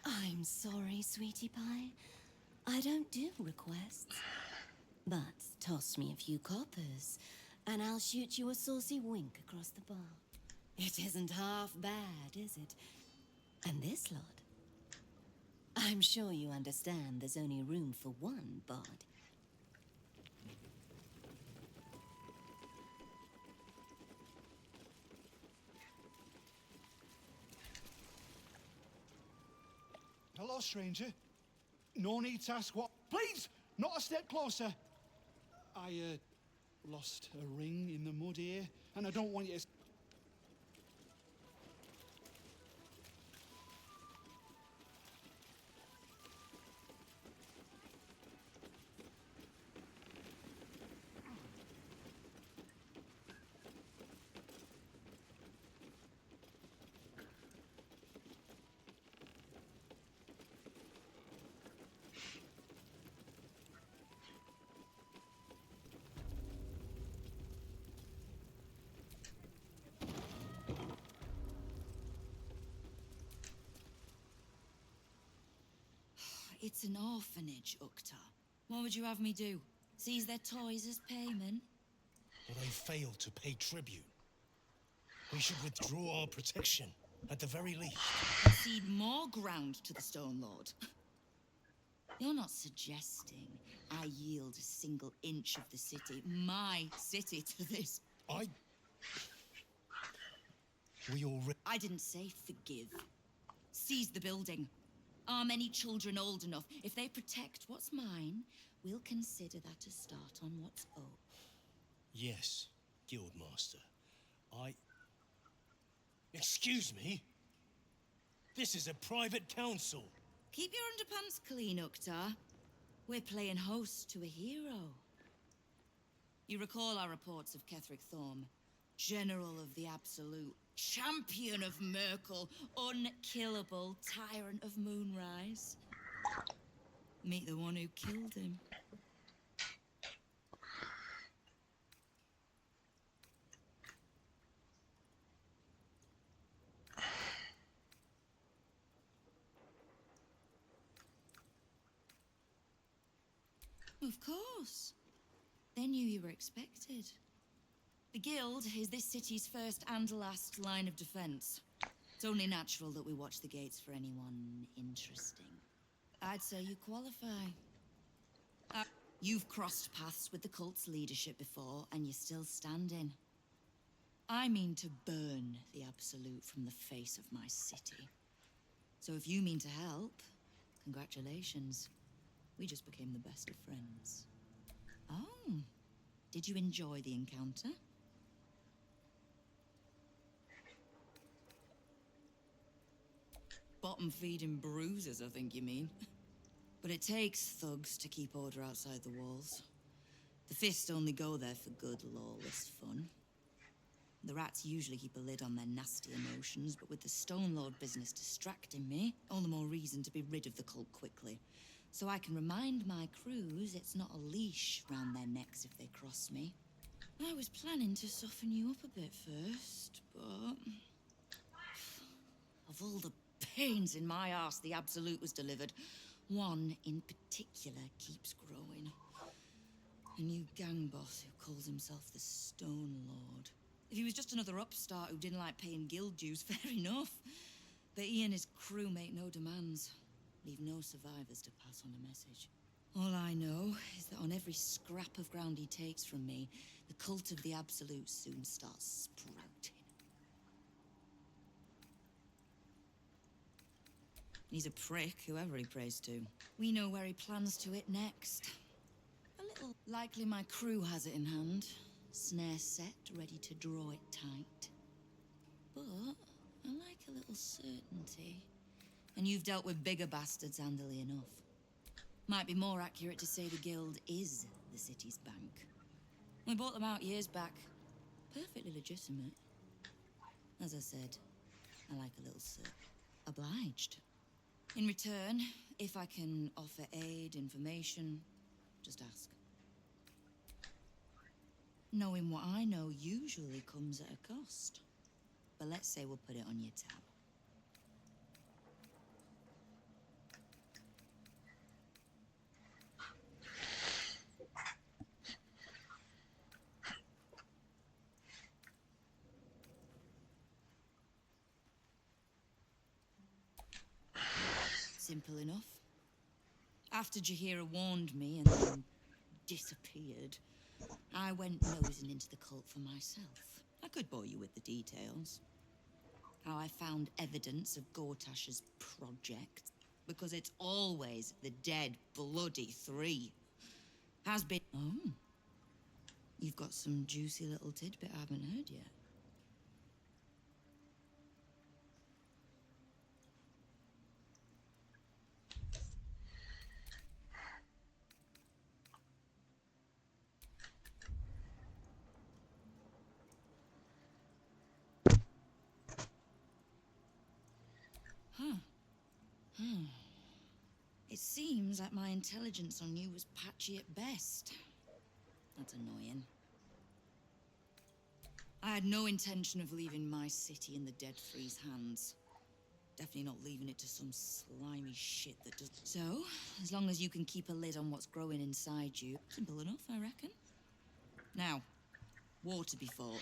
I'm sorry, sweetie pie. I don't do requests. But toss me a few coppers, and I'll shoot you a saucy wink across the bar. It isn't half bad, is it? And this lot? I'm sure you understand there's only room for one bard. Hello, stranger. No need to ask what. Please, not a step closer. I lost a ring in the mud here, and I don't want you to. It's an orphanage, Uktar. What would you have me do? Seize their toys as payment? Well, they failed to pay tribute. We should withdraw our protection, at the very least. Concede more ground to the Stone Lord. You're not suggesting I yield a single inch of the city, my city, to this. We already... I didn't say forgive. Seize the building. Arm any children old enough. If they protect what's mine, we'll consider that a start on what's owed. Yes, Guildmaster. Excuse me? This is a private council. Keep your underpants clean, Uktar. We're playing host to a hero. You recall our reports of Ketheric Thorm, General of the Absolute, Champion of Merkel, unkillable Tyrant of Moonrise. Meet the one who killed him. Of course. They knew you were expected. The Guild is this city's first and last line of defense. It's only natural that we watch the gates for anyone interesting. I'd say you qualify. You've crossed paths with the cult's leadership before, and you're still standing. I mean to burn the Absolute from the face of my city. So if you mean to help, congratulations. We just became the best of friends. Oh, did you enjoy the encounter? Bottom-feeding bruises, I think you mean. But it takes thugs to keep order outside the walls. The Fist only go there for good, lawless fun. The rats usually keep a lid on their nasty emotions, but with the Stone Lord business distracting me, all the more reason to be rid of the cult quickly. So I can remind my crews it's not a leash round their necks if they cross me. I was planning to soften you up a bit first, but... Of all the pains in my arse the Absolute was delivered, one in particular keeps growing. A new gang boss who calls himself the Stone Lord. If he was just another upstart who didn't like paying guild dues, fair enough. But he and his crew make no demands. Leave no survivors to pass on a message. All I know is that on every scrap of ground he takes from me, the cult of the Absolute soon starts sprouting. He's a prick, whoever he prays to. We know where he plans to hit next. A little likely my crew has it in hand. Snare set, ready to draw it tight. But I like a little certainty. And you've dealt with bigger bastards handily enough. Might be more accurate to say the Guild is the city's bank. We bought them out years back. Perfectly legitimate. As I said, I like a little sip. Obliged. In return, if I can offer aid, information, just ask. Knowing what I know usually comes at a cost. But let's say we'll put it on your tab. Simple enough. After Jaheira warned me and then disappeared, I went nosing into the cult for myself. I could bore you with the details. How I found evidence of Gortash's project. Because it's always the dead bloody three. Has been... Oh. You've got some juicy little tidbit I haven't heard yet. It seems like my intelligence on you was patchy at best. That's annoying. I had no intention of leaving my city in the Dead Three's hands. Definitely not leaving it to some slimy shit that does... So, as long as you can keep a lid on what's growing inside you, simple enough, I reckon. Now, war to be fought.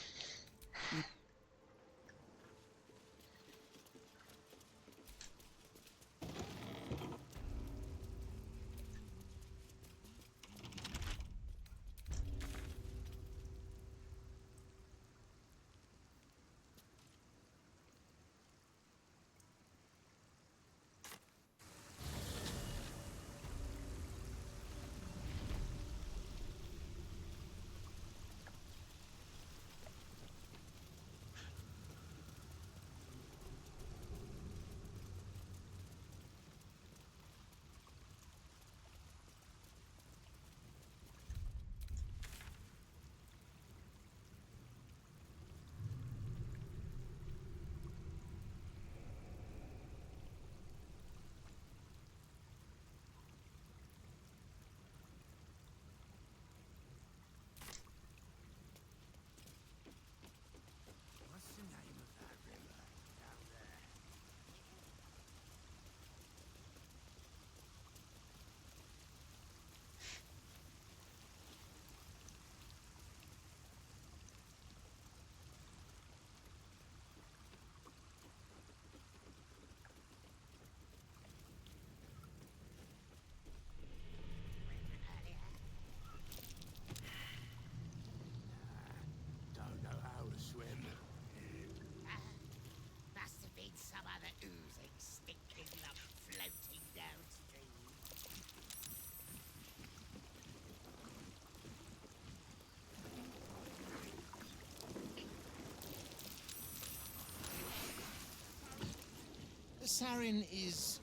Sarin is...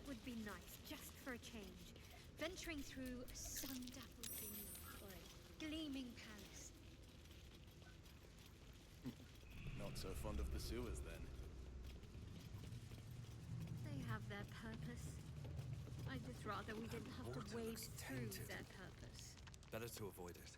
would be nice, just for a change. Venturing through a sun-dappled vineyard or a gleaming palace. Not so fond of the sewers, then. They have their purpose. I'd just rather we didn't have to Water wade looks through tainted. their purpose. Better to avoid it.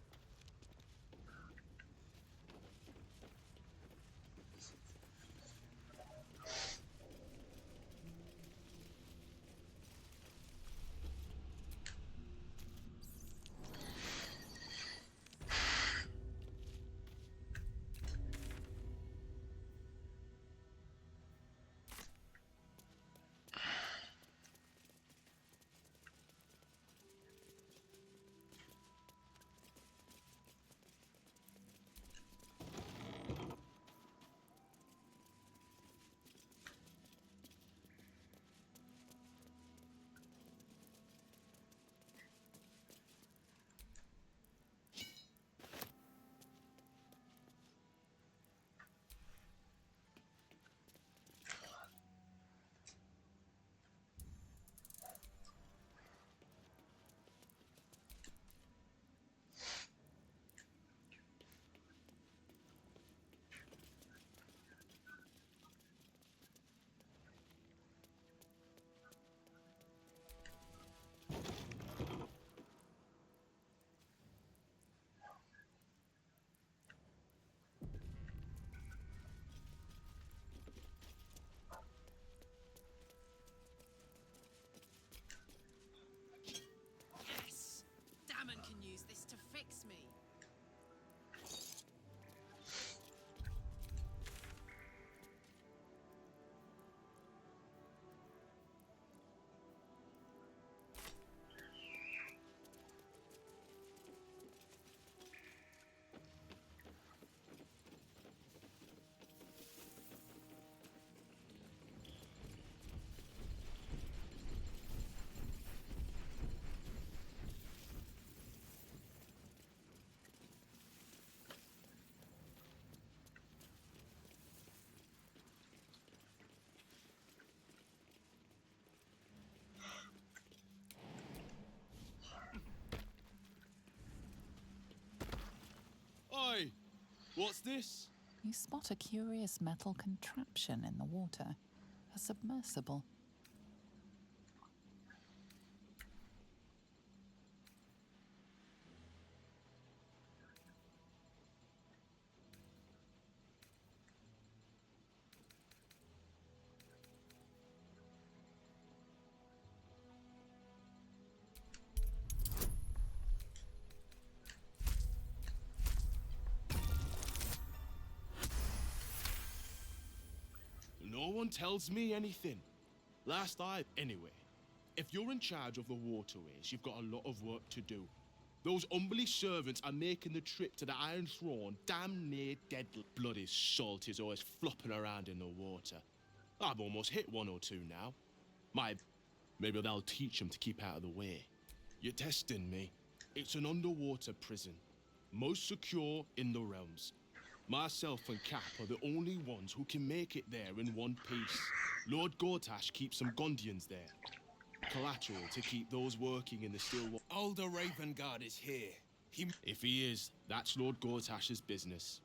Yes! Damon can use this to fix me. Oi! What's this? You spot a curious metal contraption in the water. A submersible. No one tells me anything. Last I... Anyway, if you're in charge of the waterways, you've got a lot of work to do. Those humbly servants are making the trip to the Iron Throne damn near deadly. Bloody salt is always flopping around in the water. I've almost hit one or two now. Maybe that'll teach them to keep out of the way. You're testing me. It's an underwater prison. Most secure in the realms. Myself and Cap are the only ones who can make it there in one piece. Lord Gortash keeps some Gondians there. Collateral to keep those working in the still water. Older Ravengard is here. If he is, that's Lord Gortash's business.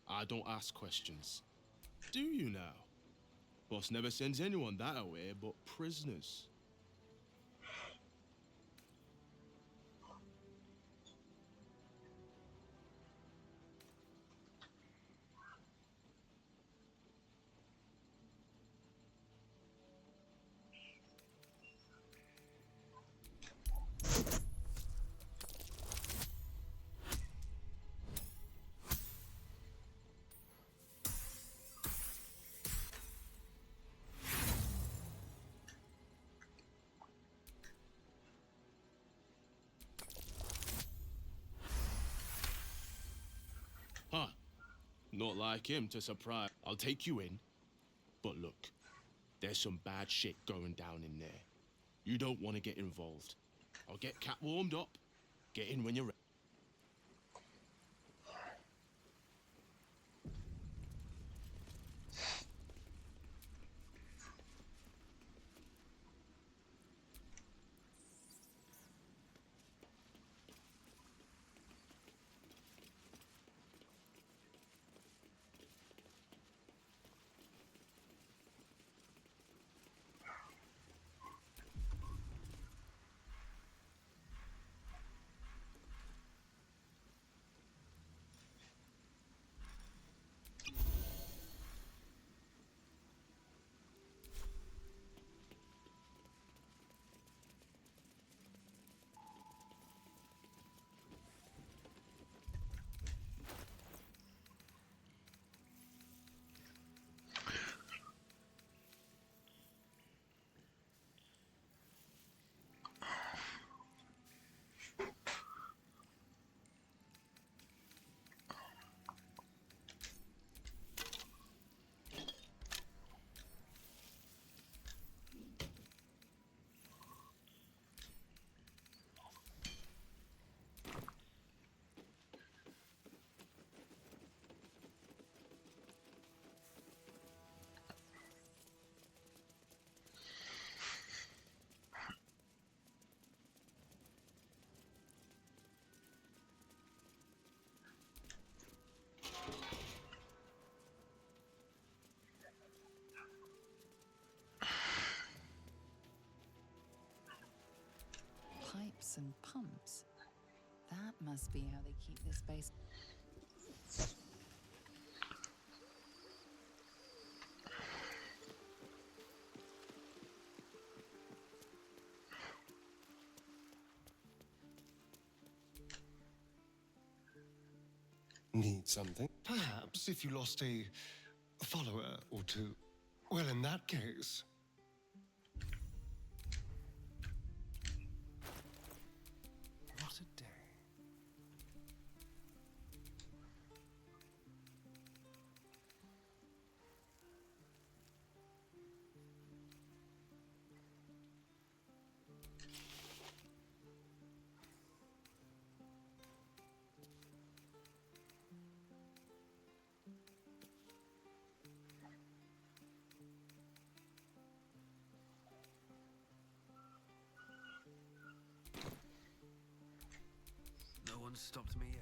I don't ask questions. Do you now? Boss never sends anyone that away but prisoners. Huh. Not like him to surprise. I'll take you in. But look, there's some bad shit going down in there. You don't want to get involved. I'll get Cat warmed up. Get in when you're ready. valves and pumps. That must be how they keep this base. Need something? Perhaps if you lost a follower or two. Well, in that case. What a day. No one's stopped me yet.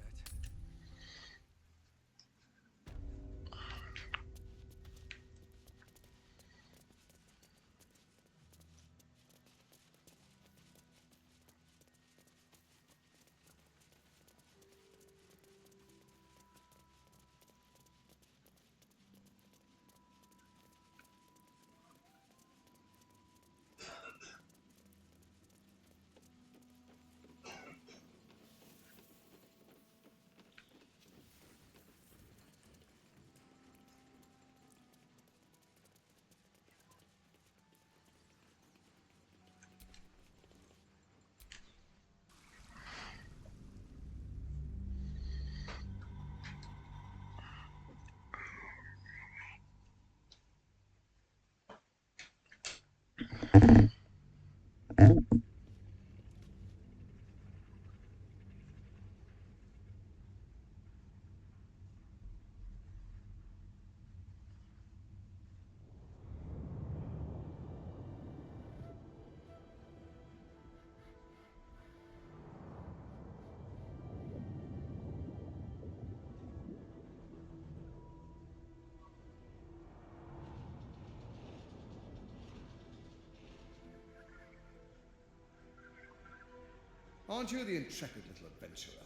Aren't you the intrepid little adventurer,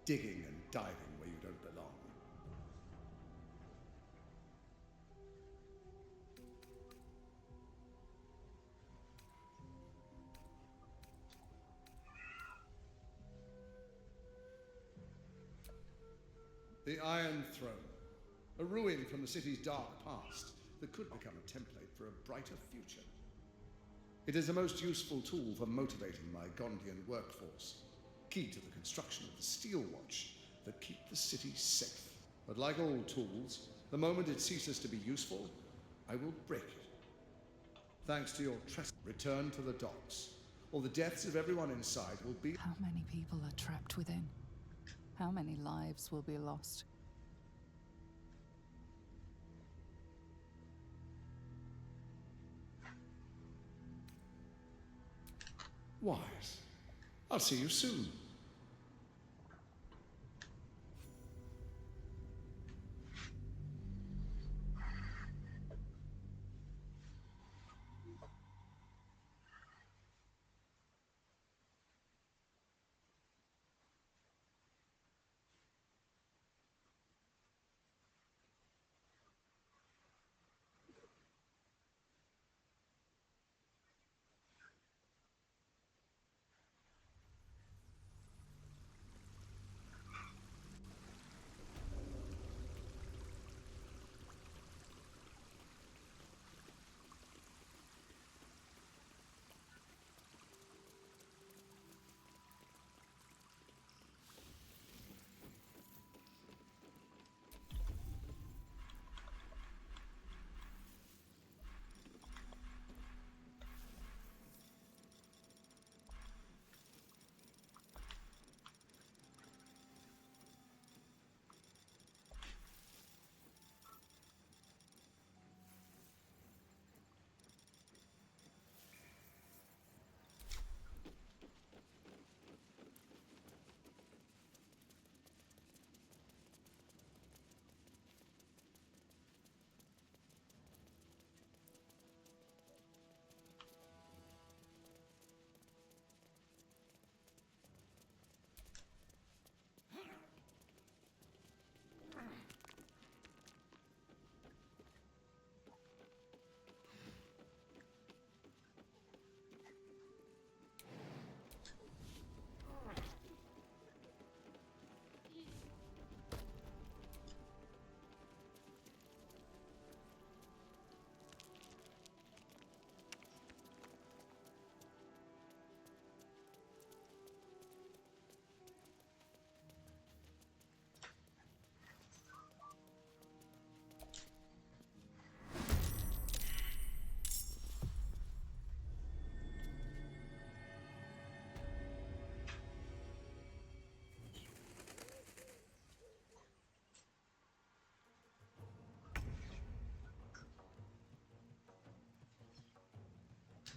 digging and diving where you don't belong? The Iron Throne, a ruin from the city's dark past that could become a template for a brighter future. It is a most useful tool for motivating my Gondian workforce, key to the construction of the Steel Watch that keep the city safe. But like all tools, the moment it ceases to be useful, I will break it. Thanks to your return to the docks, or the deaths of everyone inside will be... How many people are trapped within? How many lives will be lost? Wise. I'll see you soon.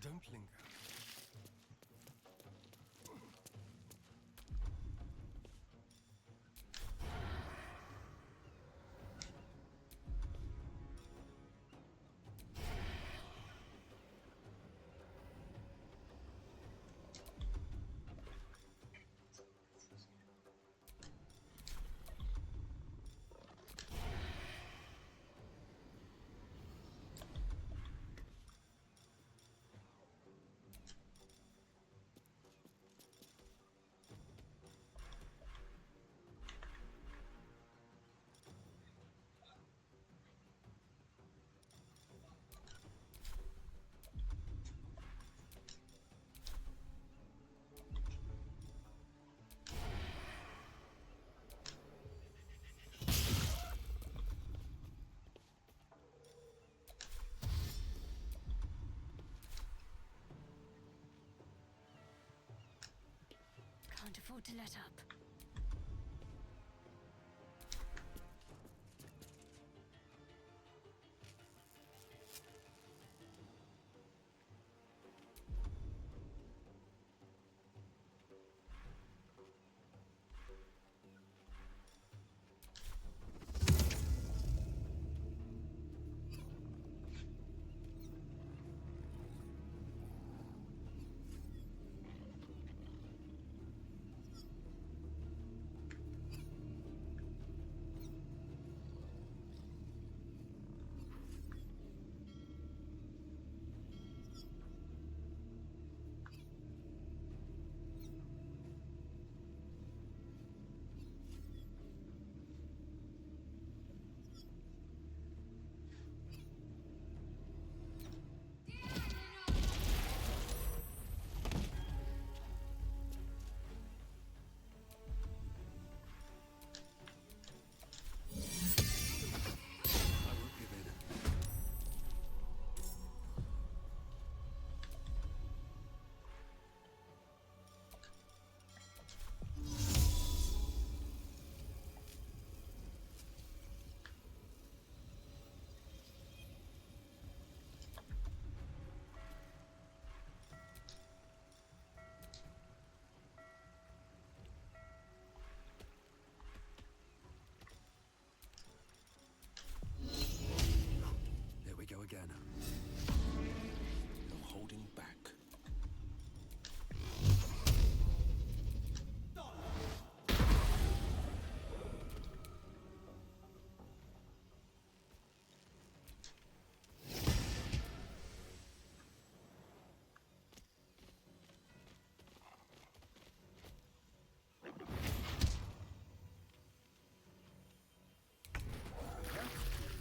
Don't linger. Can't afford to let up. again. No holding back.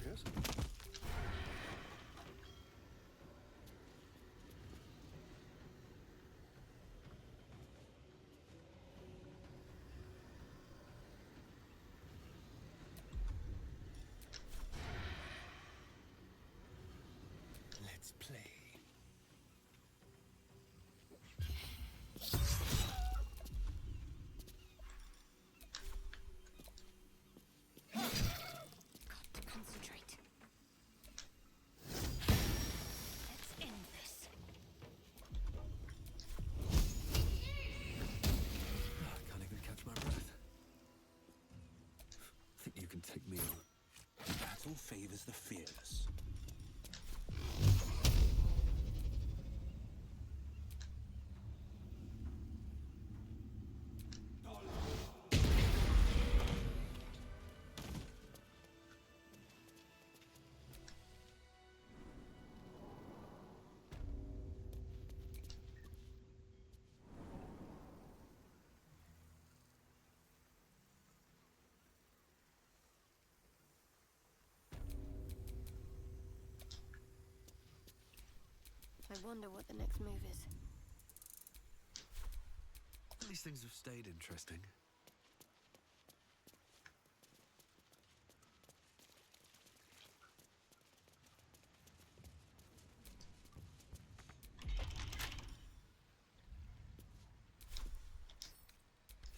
Yes. Let's play. Got to concentrate. Let's end this. I can't even catch my breath. Think you can take me on? Battle favors the fearless. I wonder what the next move is. At least things have stayed interesting.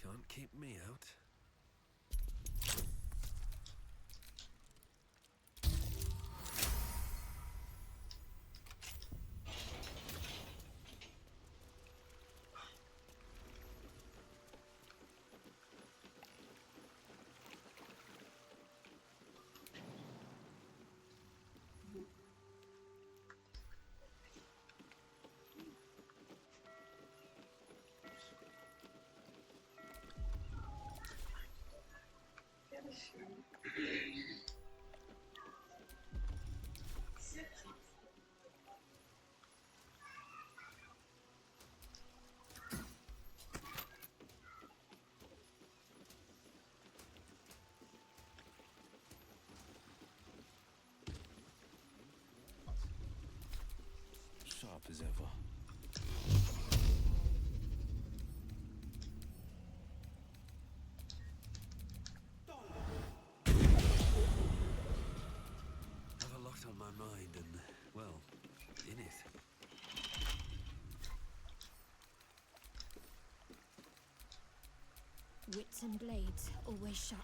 Can't keep me out. Sharp as ever. I've a lot on my mind and, well, in it. Wits and blades, always sharp.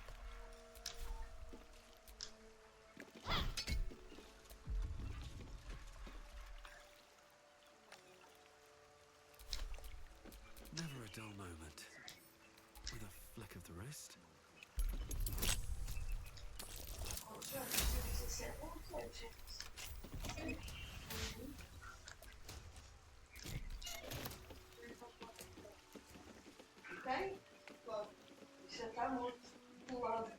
Never a dull moment. With a flick of the wrist. Ok? Bom, isso já está muito pulado.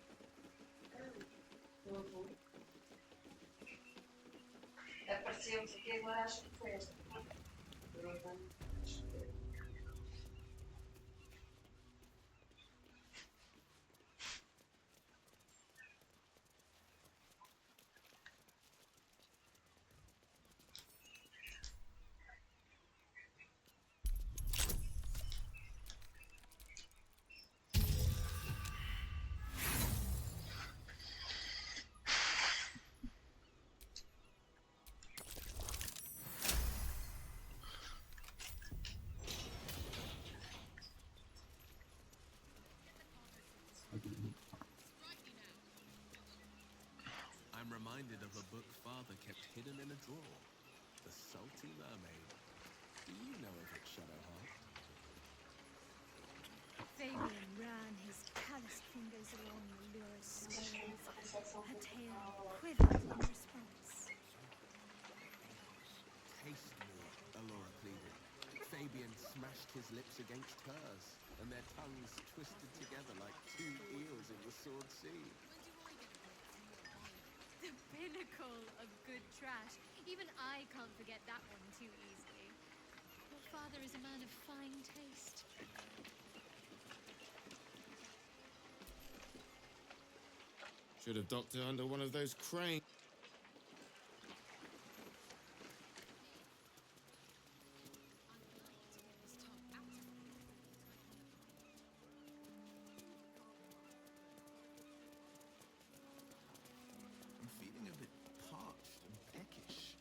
Apareceu-nos aqui agora, acho que foi esta. I'm reminded of a book Father kept hidden in a drawer. The Salty Mermaid. Do you know of it, Shadowheart? Fabian ran his calloused fingers along the lure's scales. Her tail quivered in response. Taste me, Alora pleaded. Fabian smashed his lips against hers, and their tongues twisted together like two eels in the Sword Sea. The pinnacle of good trash. Even I can't forget that one too easily. Your father is a man of fine taste. Should have docked her under one of those cranes. I'm feeling a bit parched and peckish.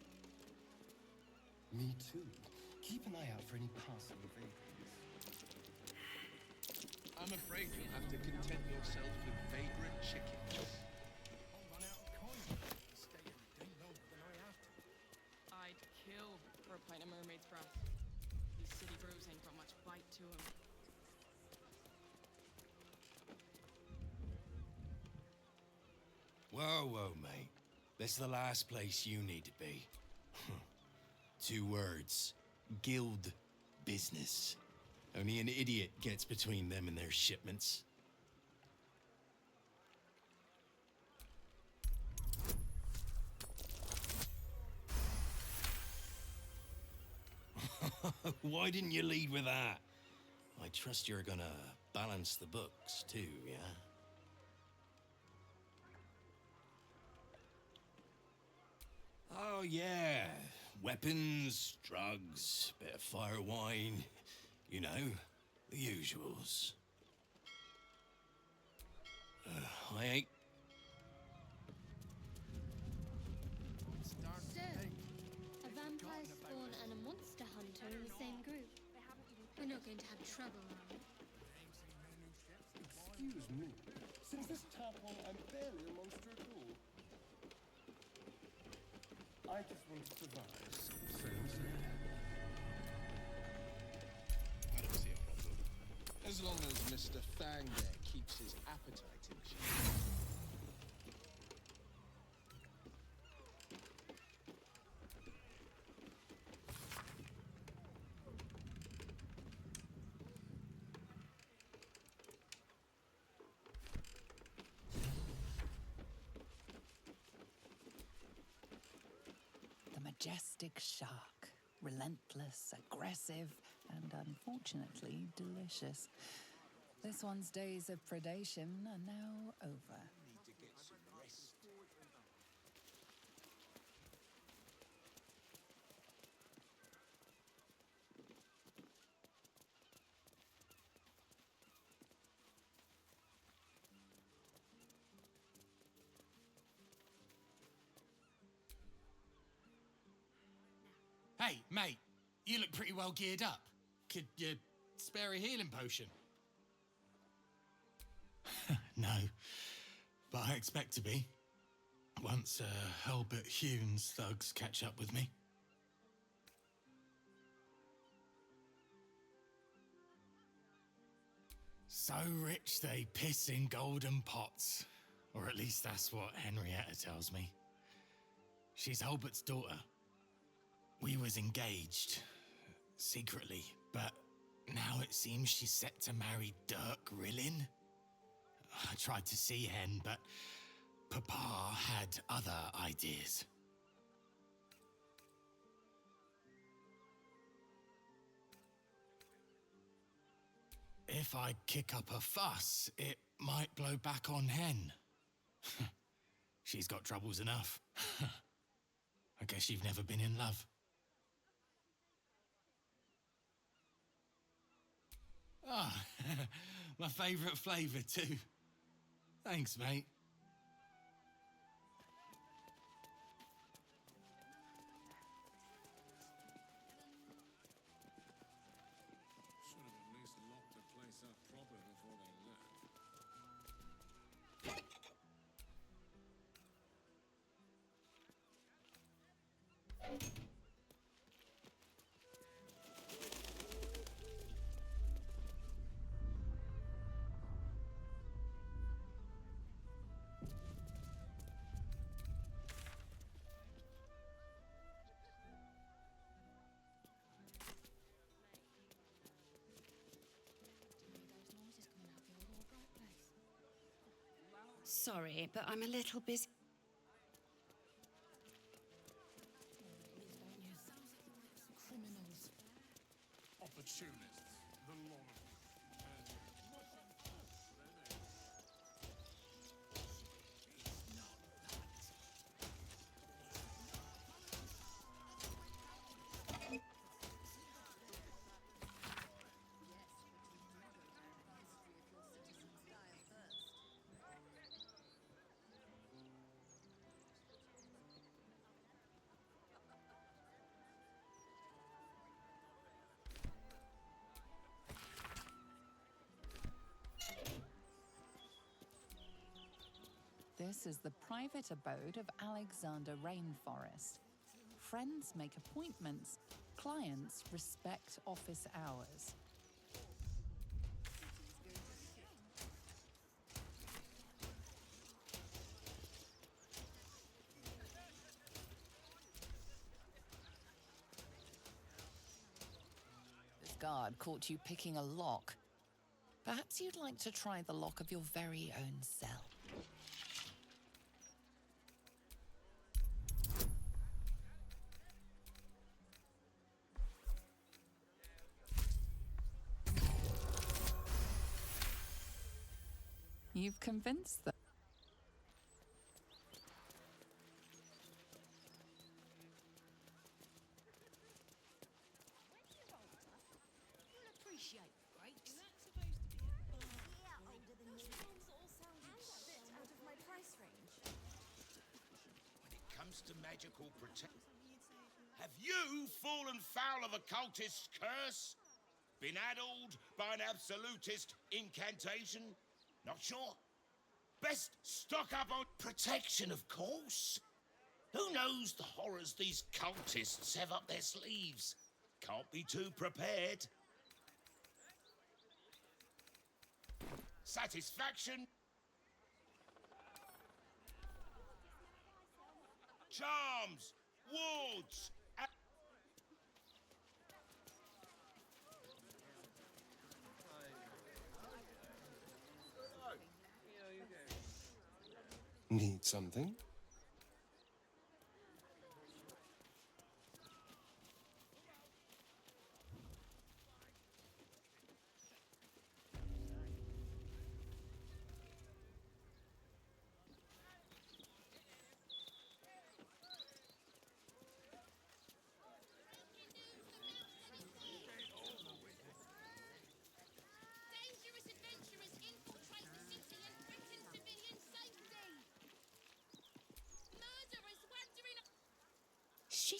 Me too. Keep an eye out for any passing vagrants. I'm afraid you'll have to content yourself with vagrant chickens. I'd kill for a pint of mermaid's breath. These city brews ain't got much bite to them. Whoa, whoa, mate. This is the last place you need to be. 2 words. Guild business. Only an idiot gets between them and their shipments. Why didn't you lead with that? I trust you're gonna balance the books too, yeah? Oh, yeah. Weapons, drugs, bit of fire wine. You know, the usuals. I ain't... So, a vampire spawn and a monster hunter in the same group. We're not going to have trouble, are we? Excuse me. Since this tadpole, I'm barely a monster at all. I just want to survive. I don't see a problem. As long as Mr. Fang there keeps his appetite in check. majestic shark. Relentless, aggressive, and unfortunately delicious. This one's days of predation are now over. Need to get some rest. Hey, mate, you look pretty well geared up. Could you spare a healing potion? No, but I expect to be. Once Hulbert Hume's thugs catch up with me. So rich they piss in golden pots. Or at least that's what Henrietta tells me. She's Hulbert's daughter. We was engaged, secretly, but now it seems she's set to marry Dirk Rillin. I tried to see Hen, but Papa had other ideas. If I kick up a fuss, it might blow back on Hen. She's got troubles enough. I guess you've never been in love. Ah, my favourite flavour too. Thanks, mate. Should have at least locked the place up proper before they left. Sorry, but I'm a little busy. Criminals. Opportunists. The lot of This is the private abode of Alexander Rainforest. Friends make appointments, clients respect office hours. This guard caught you picking a lock. Perhaps you'd like to try the lock of your very own cell. You've convinced them. You'll appreciate breaks. Is that supposed to be older than you? All sounded a bit out of my price range. When it comes to magical protection, have you fallen foul of a cultist's curse? Been addled by an absolutist incantation? Not sure? Best stock up on protection, of course. Who knows the horrors these cultists have up their sleeves? Can't be too prepared. Satisfaction. Charms, wards, Need something?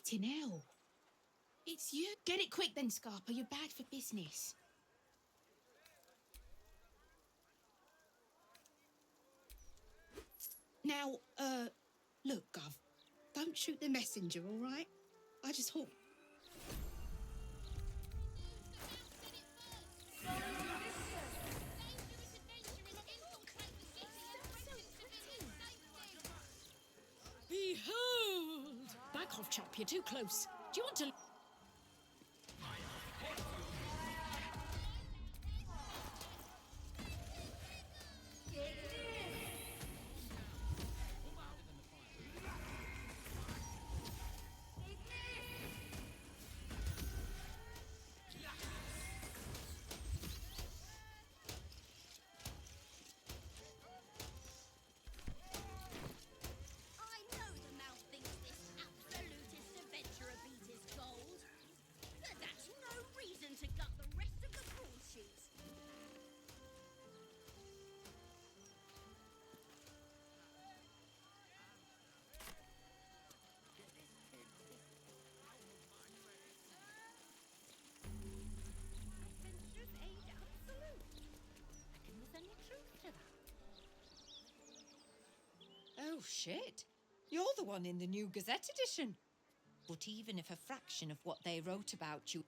Flighting hell. It's you. Get it quick then, Scarpa. You're bad for business. Now, look, Gov. Don't shoot the messenger, all right? I just hope... Behold! Back off, chap. You're too close. Do you want to... I know the mouth thinks this absolutist adventurer beat his gold. But that's no reason to gut the rest of the call sheets. Adventurer's aid absolute. Reckon there's any truth to that? Oh, shit. You're the one in the new Gazette edition. But even if a fraction of what they wrote about you...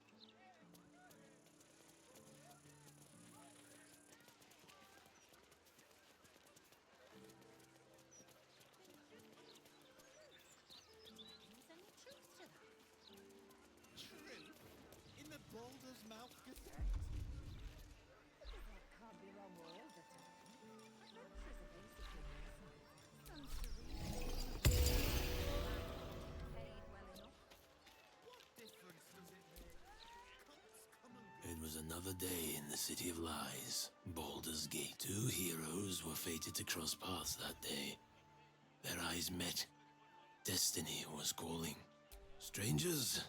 There's any truth to that? Truth? In the Baldur's Mouth Gazette? Can't be wrong all the time. Adventures are basically some serene. Paid well enough. What difference does it make? Cults come and go. It was another day in the City of Lies, Baldur's Gate. Two heroes were fated to cross paths that day. Their eyes met. Destiny was calling. Strangers?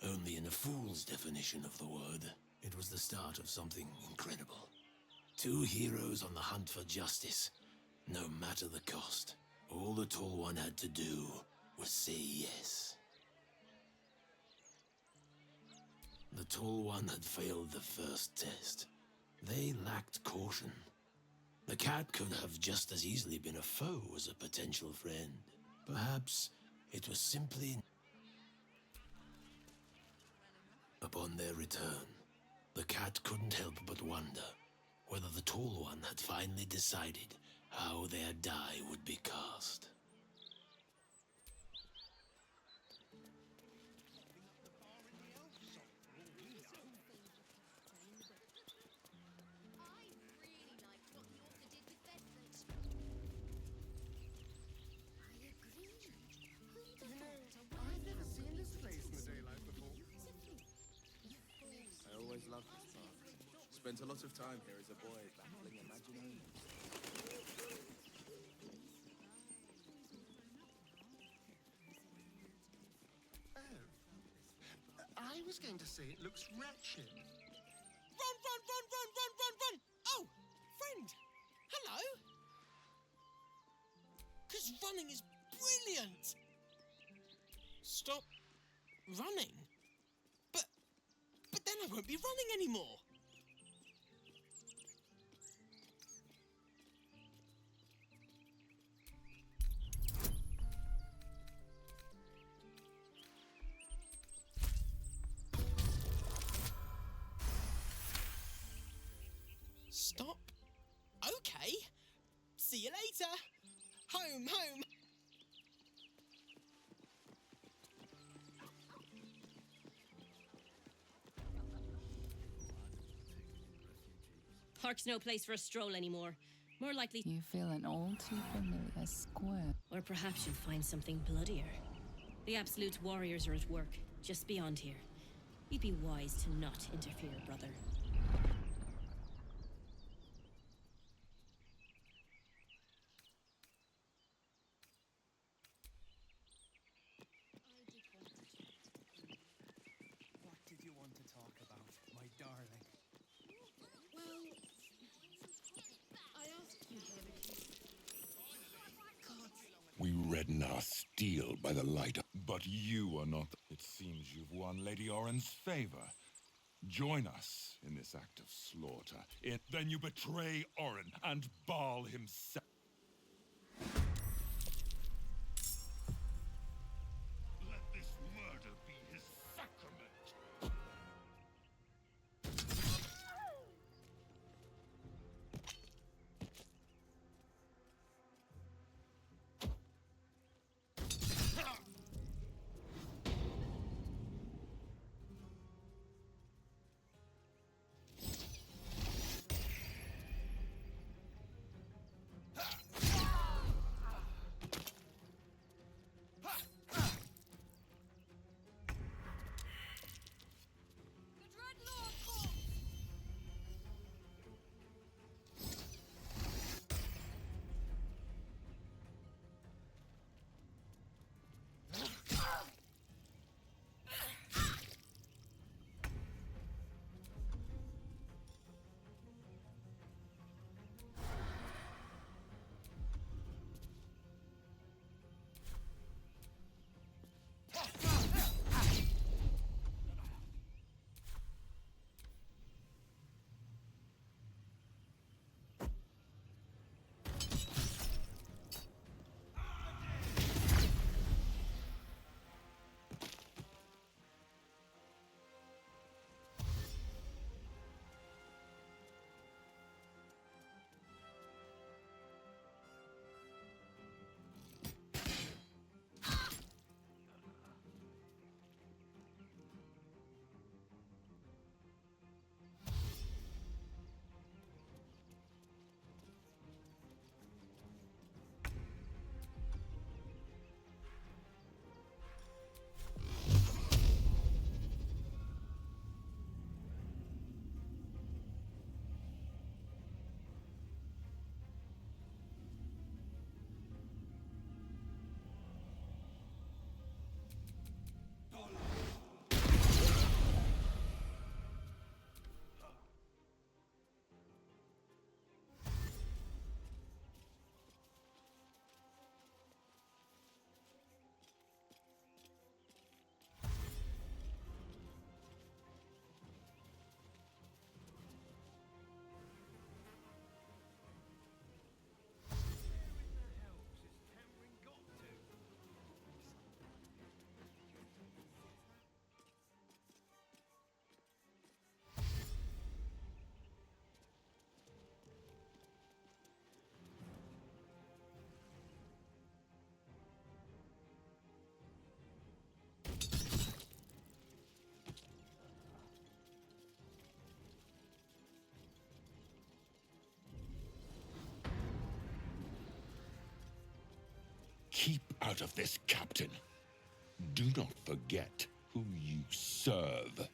Only in a fool's definition of the word. It was the start of something incredible. Two heroes on the hunt for justice, no matter the cost. All the Tall One had to do was say yes. The Tall One had failed the first test. They lacked caution. The cat could have just as easily been a foe as a potential friend. Perhaps it was simply... Upon their return, the cat couldn't help but wonder whether the Tall One had finally decided how their die would be cast. I really liked what the author did with Bedford. I agree. I've never seen this place in the daylight before. I always loved this park. Spent a lot of time here as a boy, battling imagination. Oh. I was going to say it looks wretched. Run, run, run, run, run, run, run! Oh, friend! Hello! Because running is brilliant! Stop running? But then I won't be running anymore! Stop? Okay. See you later. Home, home. Park's no place for a stroll anymore. More likely... You feel an all too familiar square. Or perhaps you'll find something bloodier. The Absolute warriors are at work, just beyond here. You'd be wise to not interfere, brother. What did you want to talk about, my darling? Well, I asked you here because... God, We Rednar steal by the light of... But you are not. It seems you've won Lady Oren's favor. Join us in this act of slaughter. Then you betray Oren and Baal himself. Let this murder be his sacrament. Keep out of this, Captain. Do not forget who you serve.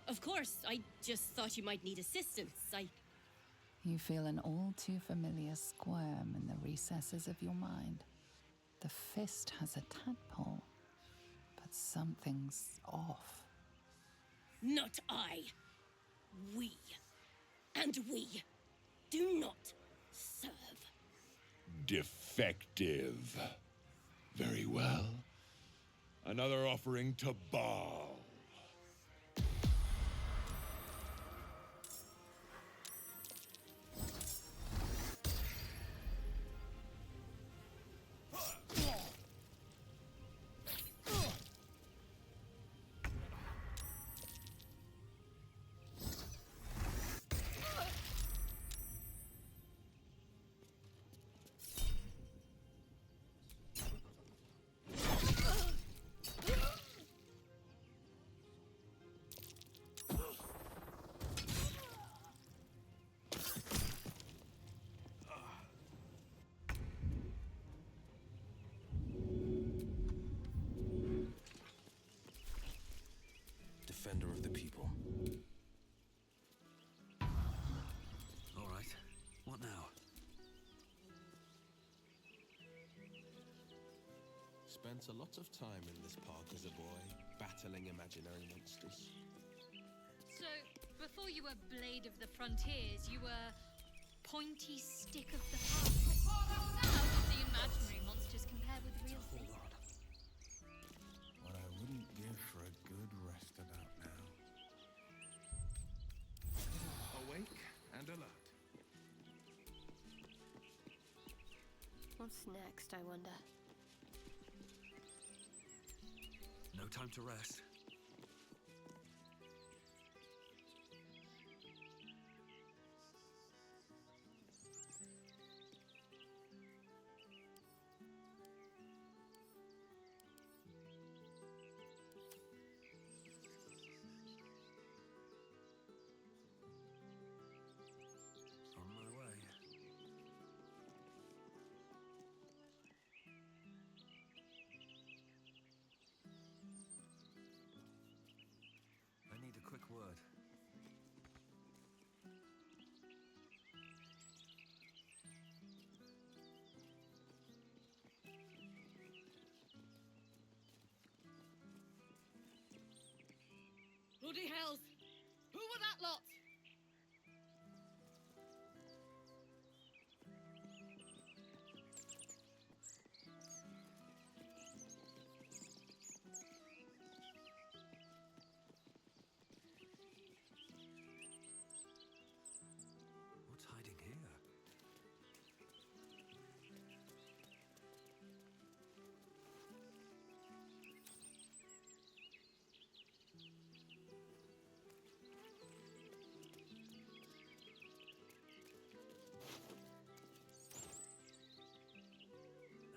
Of course, I just thought you might need assistance. You feel an all too familiar squirm in the recesses of your mind. The fist has a tadpole, but something's off. Not I. We. And we do not serve. Defective. Very well. Another offering to Baal. Defender of the people. All right. What now? Spent a lot of time in this park as a boy, battling imaginary monsters. So, before you were Blade of the Frontiers, you were pointy stick of the past. How do the imaginary monsters compare with real things? What I wouldn't give for a good rest about now. Awake and alert. What's next, I wonder? No time to rest. On my way. I need a quick word. Bloody hells! Who were that lot? What's hiding here?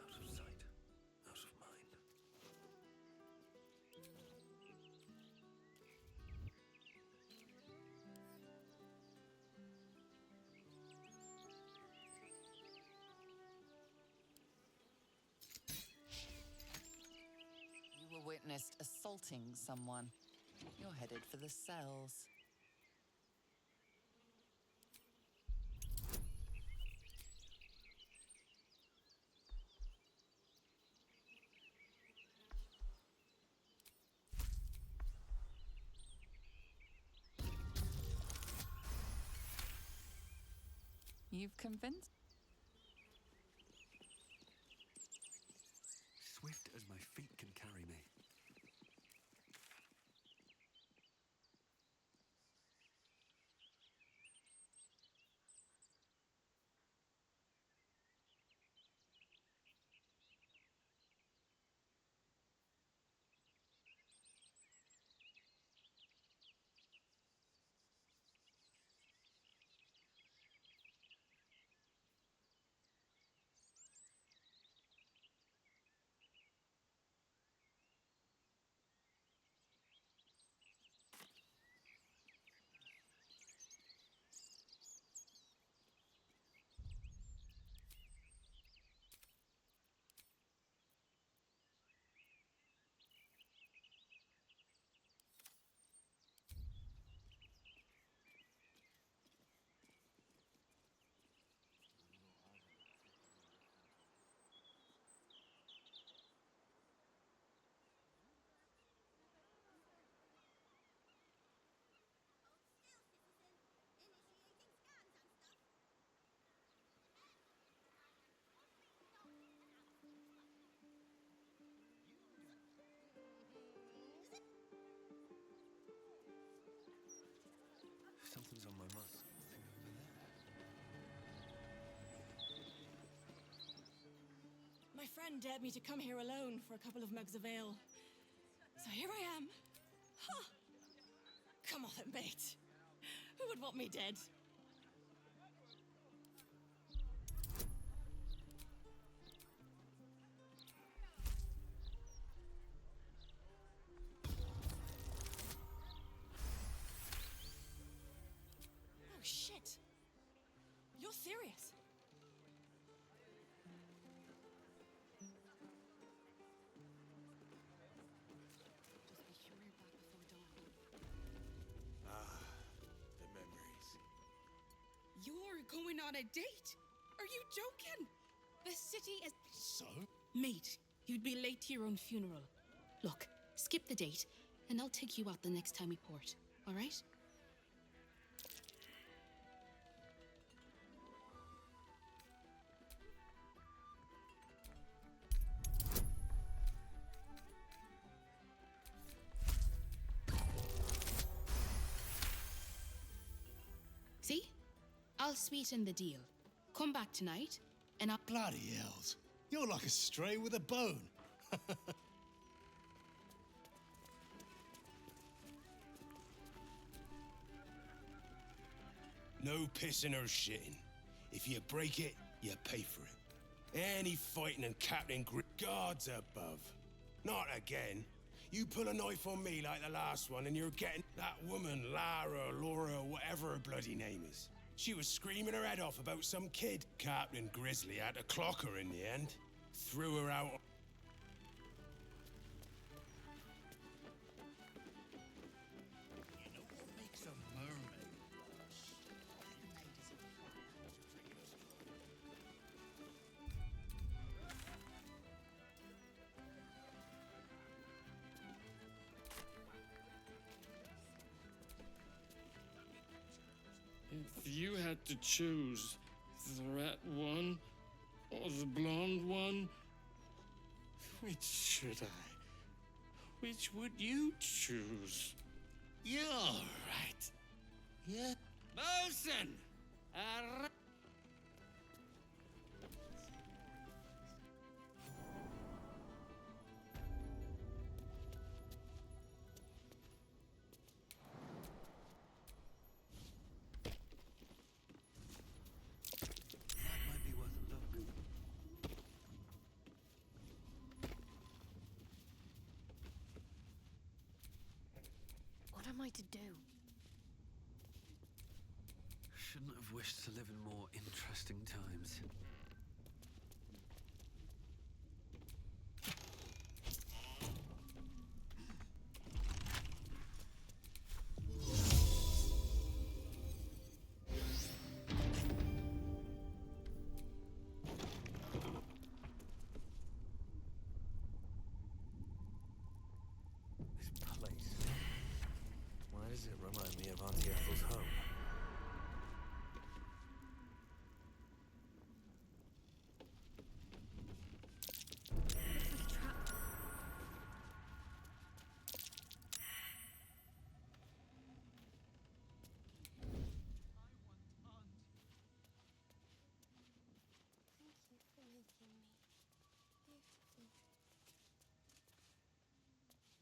Out of sight, out of mind. You were witnessed assaulting someone. You're headed for the cells. You've convinced. Swift as my feet can carry me. Something's on my mind. My friend dared me to come here alone for a couple of mugs of ale. So here I am. Ha! Come on, mate. Who would want me dead? Oh, shit. You're serious? The memories. You're going on a date? Are you joking? The city is... So? Mate, you'd be late to your own funeral. Look, skip the date, and I'll take you out the next time we port, all right? I'll sweeten the deal. Come back tonight, and I'll... Bloody hells. You're like a stray with a bone. No pissing or shitting. If you break it, you pay for it. Any fighting and Captain Guards above. Not again. You pull a knife on me like the last one and you're getting that woman, Lara, Laura, whatever her bloody name is. She was screaming her head off about some kid. Captain Grizzly had to clock her in the end. Threw her out. You know what makes a mermaid blush? If you had to choose the red one or the blonde one, which should I? Which would you choose? You're right. Yeah. Bosun! Might be worth a look. What am I to do? Shouldn't have wished to live in more interesting times. This place. Why does it remind me of Auntie Ethel's home? Thank you for making me beautiful.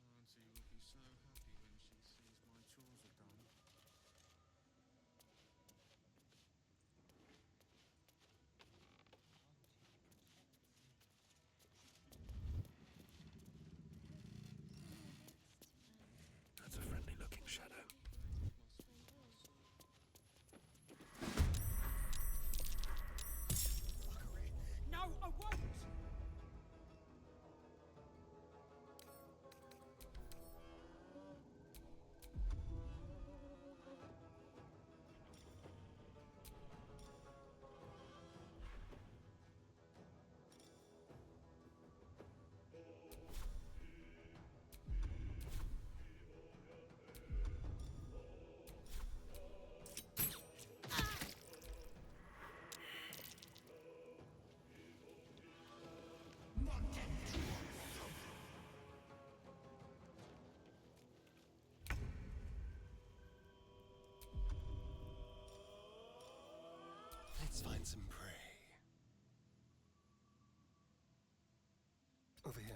Auntie will be so happy when she sees my chores are done. That's a friendly looking shadow. No, I won't! Let's find some prey. Over here.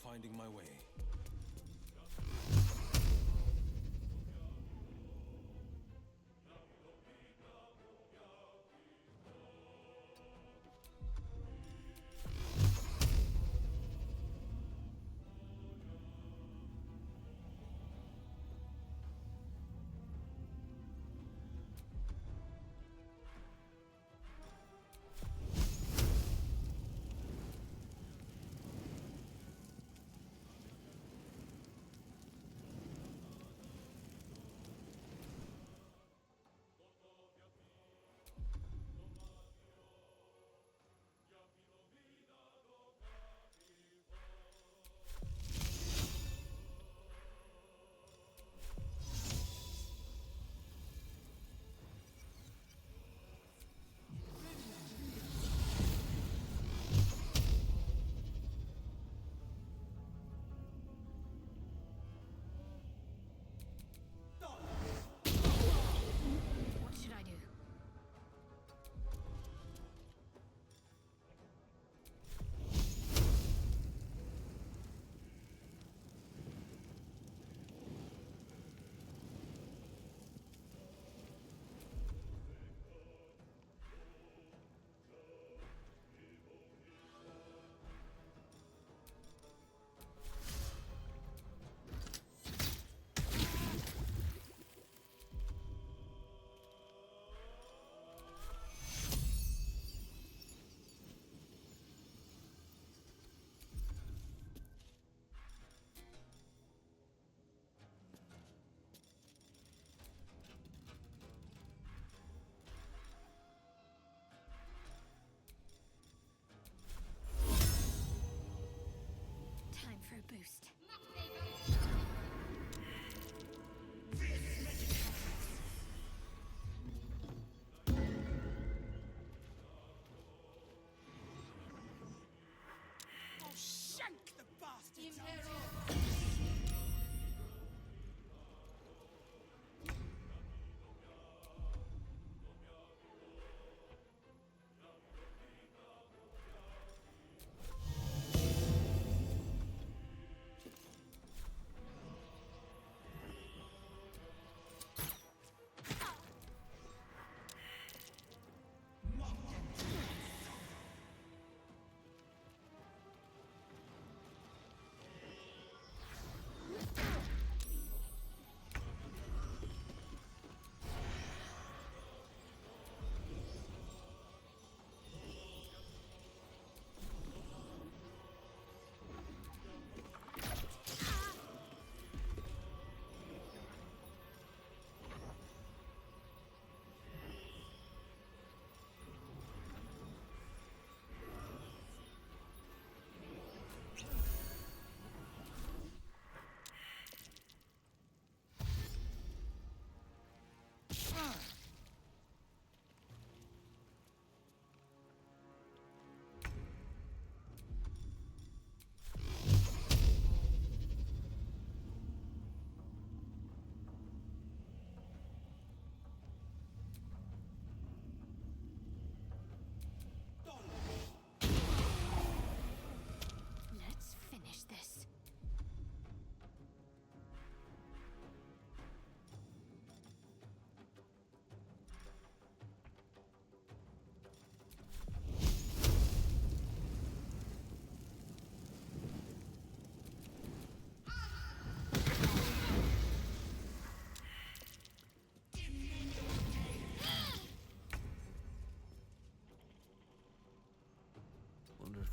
Finding my way.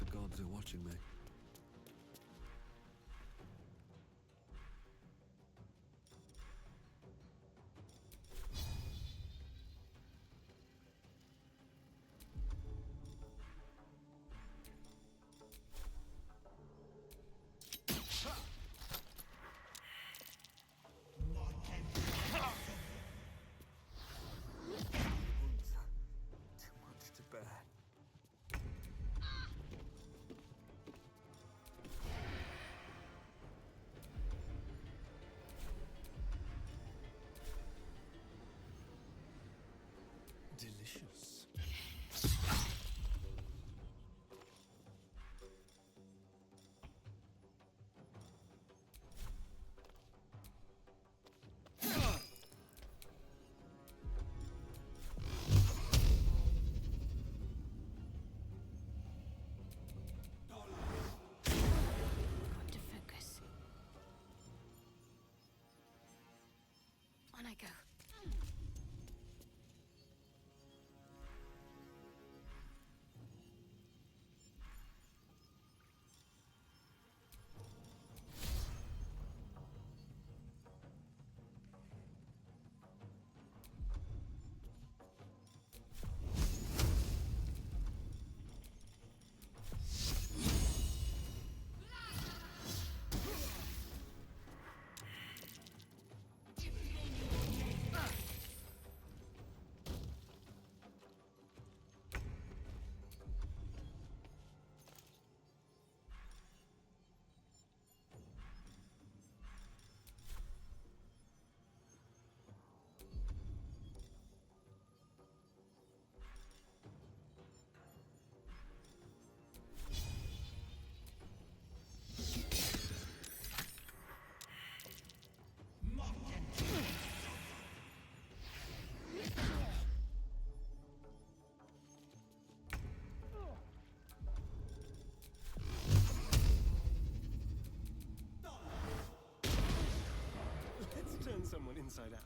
The gods are watching me. Too much to bear. Delicious. Got to focus. On I go. Let's turn someone inside out.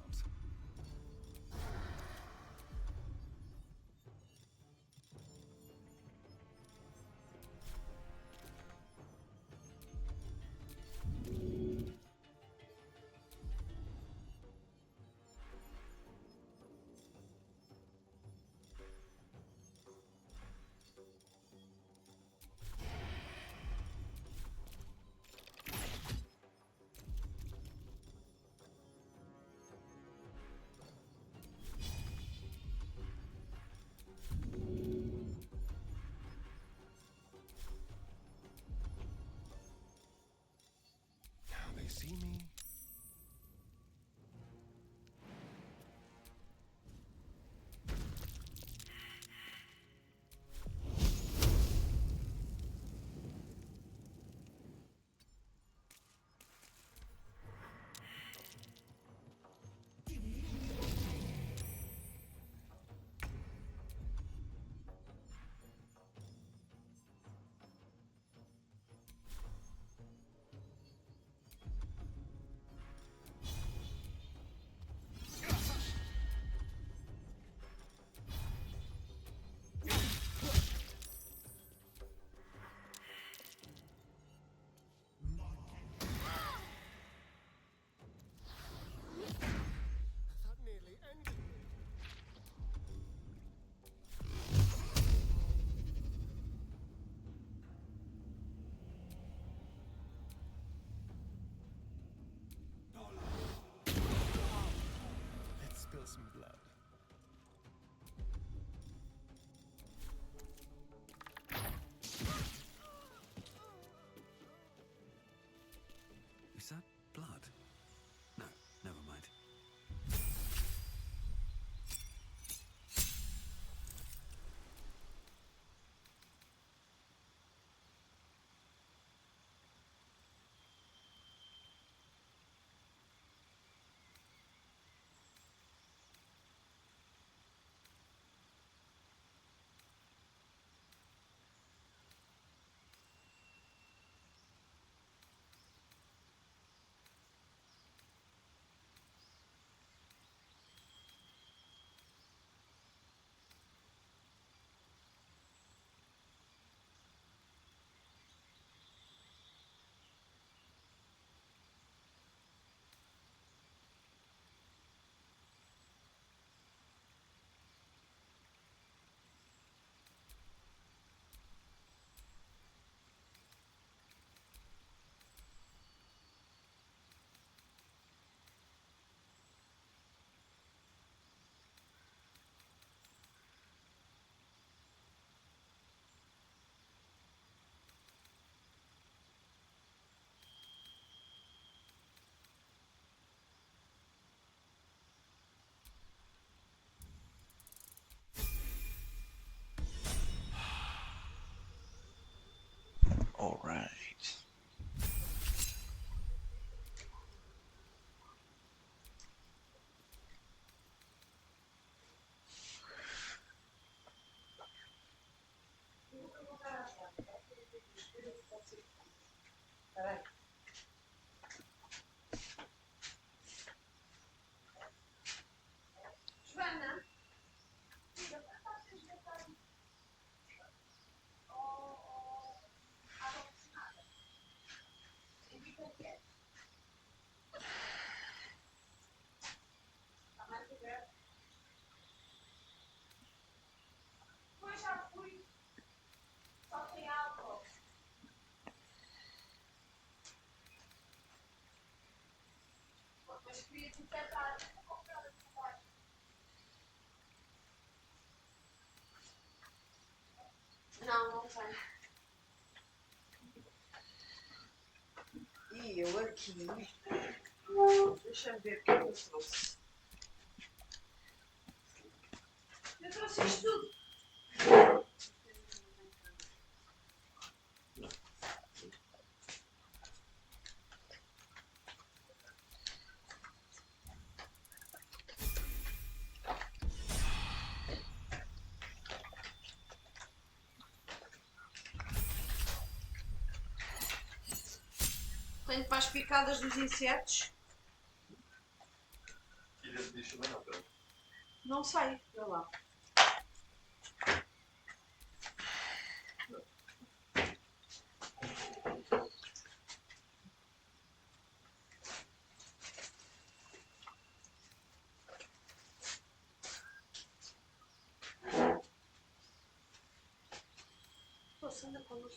Peraí. Joana. Pois já fui. Só tem álcool. Mas queria te tentar. Não, não tem. E eu aqui. Deixa-me ver o que é que eu trouxe. Eu trouxe isto tudo. Tenho para as picadas dos insetos. Não sei, olha lá. Poxa, anda com a luz.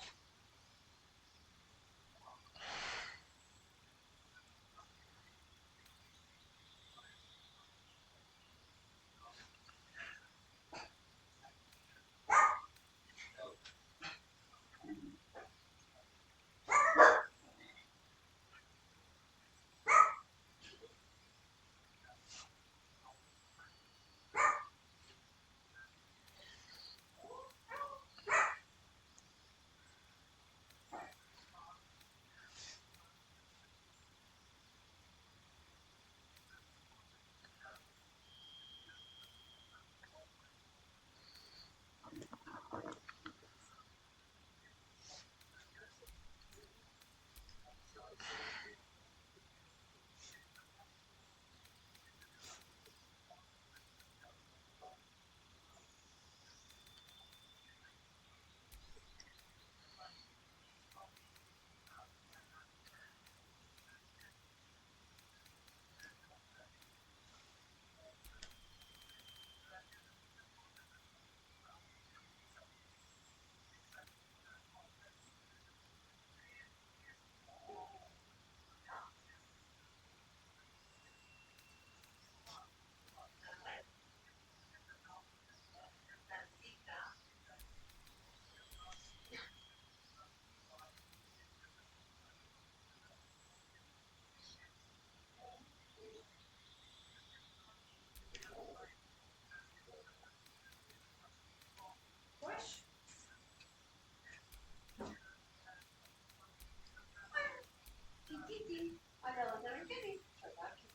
Olha, ela também quer ir. Já está aqui.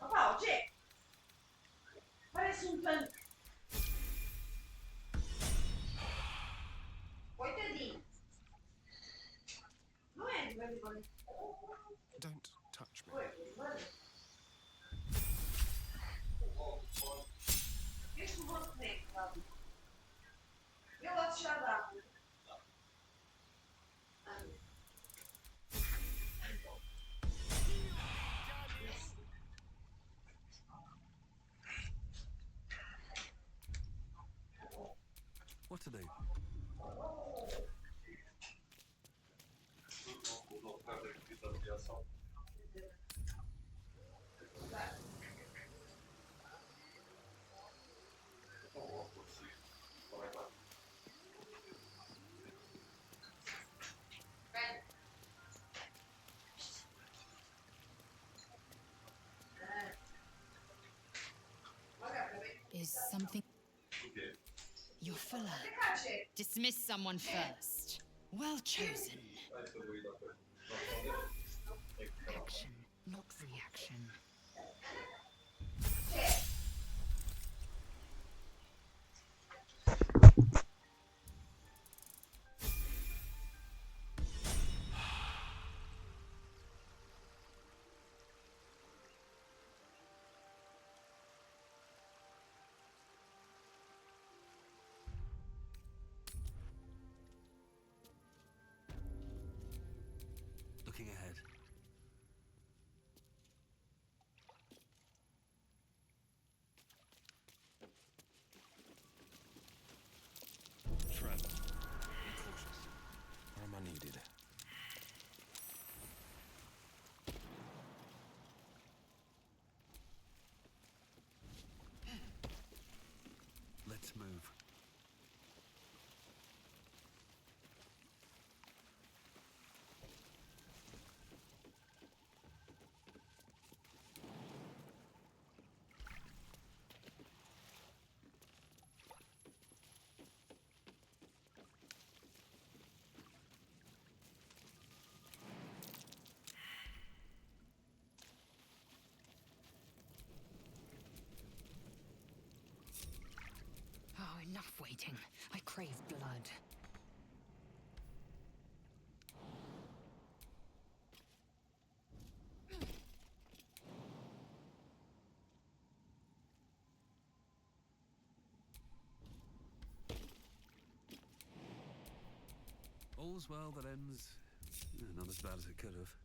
Opa, o Jack! Parece um tanque. Coitadinho. Não é de vez em quando. Don't touch me. Este vou comer, sabe? Eu gosto de chá de água. What are they? Is something... You're fuller. Dismiss someone first. Well chosen. Action, not reaction. Let's move. Oh, enough waiting. I crave blood. All's well that ends not as bad as it could have.